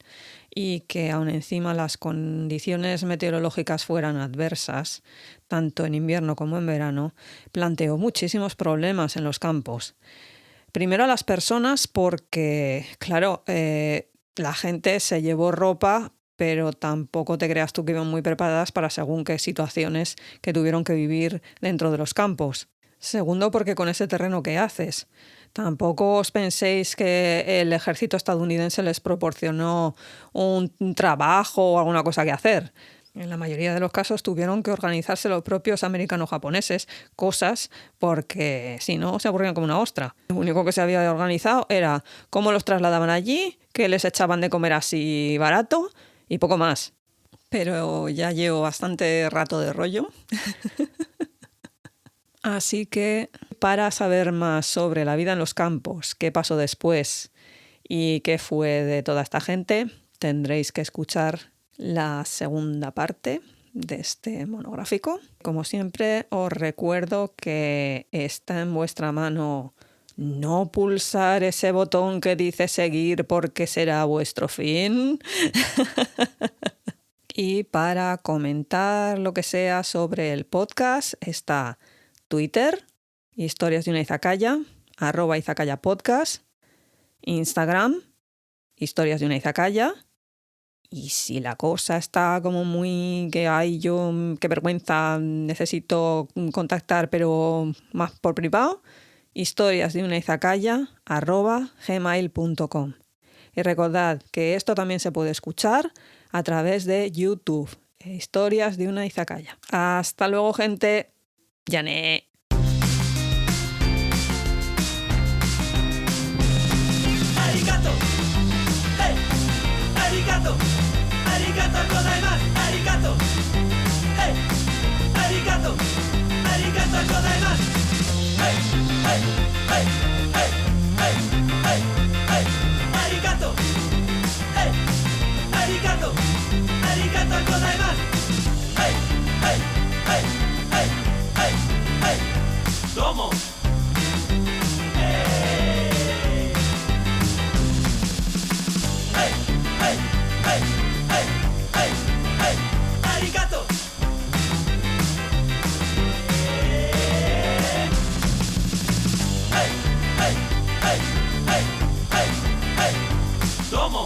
y que aún encima las condiciones meteorológicas fueran adversas, tanto en invierno como en verano, planteó muchísimos problemas en los campos. Primero a las personas porque, claro, la gente se llevó ropa, pero tampoco te creas tú que iban muy preparadas para según qué situaciones que tuvieron que vivir dentro de los campos. Segundo, porque con ese terreno, ¿qué haces? Tampoco os penséis que el ejército estadounidense les proporcionó un trabajo o alguna cosa que hacer. En la mayoría de los casos tuvieron que organizarse los propios americanos-japoneses, cosas porque si no se aburrían como una ostra. Lo único que se había organizado era cómo los trasladaban allí, qué les echaban de comer así barato y poco más. Pero ya llevo bastante rato de rollo. Así que para saber más sobre la vida en los campos, qué pasó después y qué fue de toda esta gente, tendréis que escuchar la segunda parte de este monográfico. Como siempre, os recuerdo que está en vuestra mano no pulsar ese botón que dice seguir porque será vuestro fin. Y para comentar lo que sea sobre el podcast está Twitter, Historias de una Izakaya, @izakayapodcast, Instagram, Historias de una Izakaya. Y si la cosa está como muy que ay, yo qué vergüenza, necesito contactar pero más por privado, historiasdeunaizakaya@gmail.com. Y recordad que esto también se puede escuchar a través de YouTube. Historias de una Izakaya. Hasta luego, gente. Yané. Arigato. Hey. Arigato. Arigato gozaimasu. Arigato. Hey. Arigato. Arigato gozaimasu. Hey. Hey. Hey. Hey. Hey. Hey. Hey. Arigato. Hey. Arigato. Arigato gozaimasu. Hey. Hey. Hey. Hey. Hey. Hey. Domo. Arigato. Hey, hey, hey, hey, hey, hey. Domo.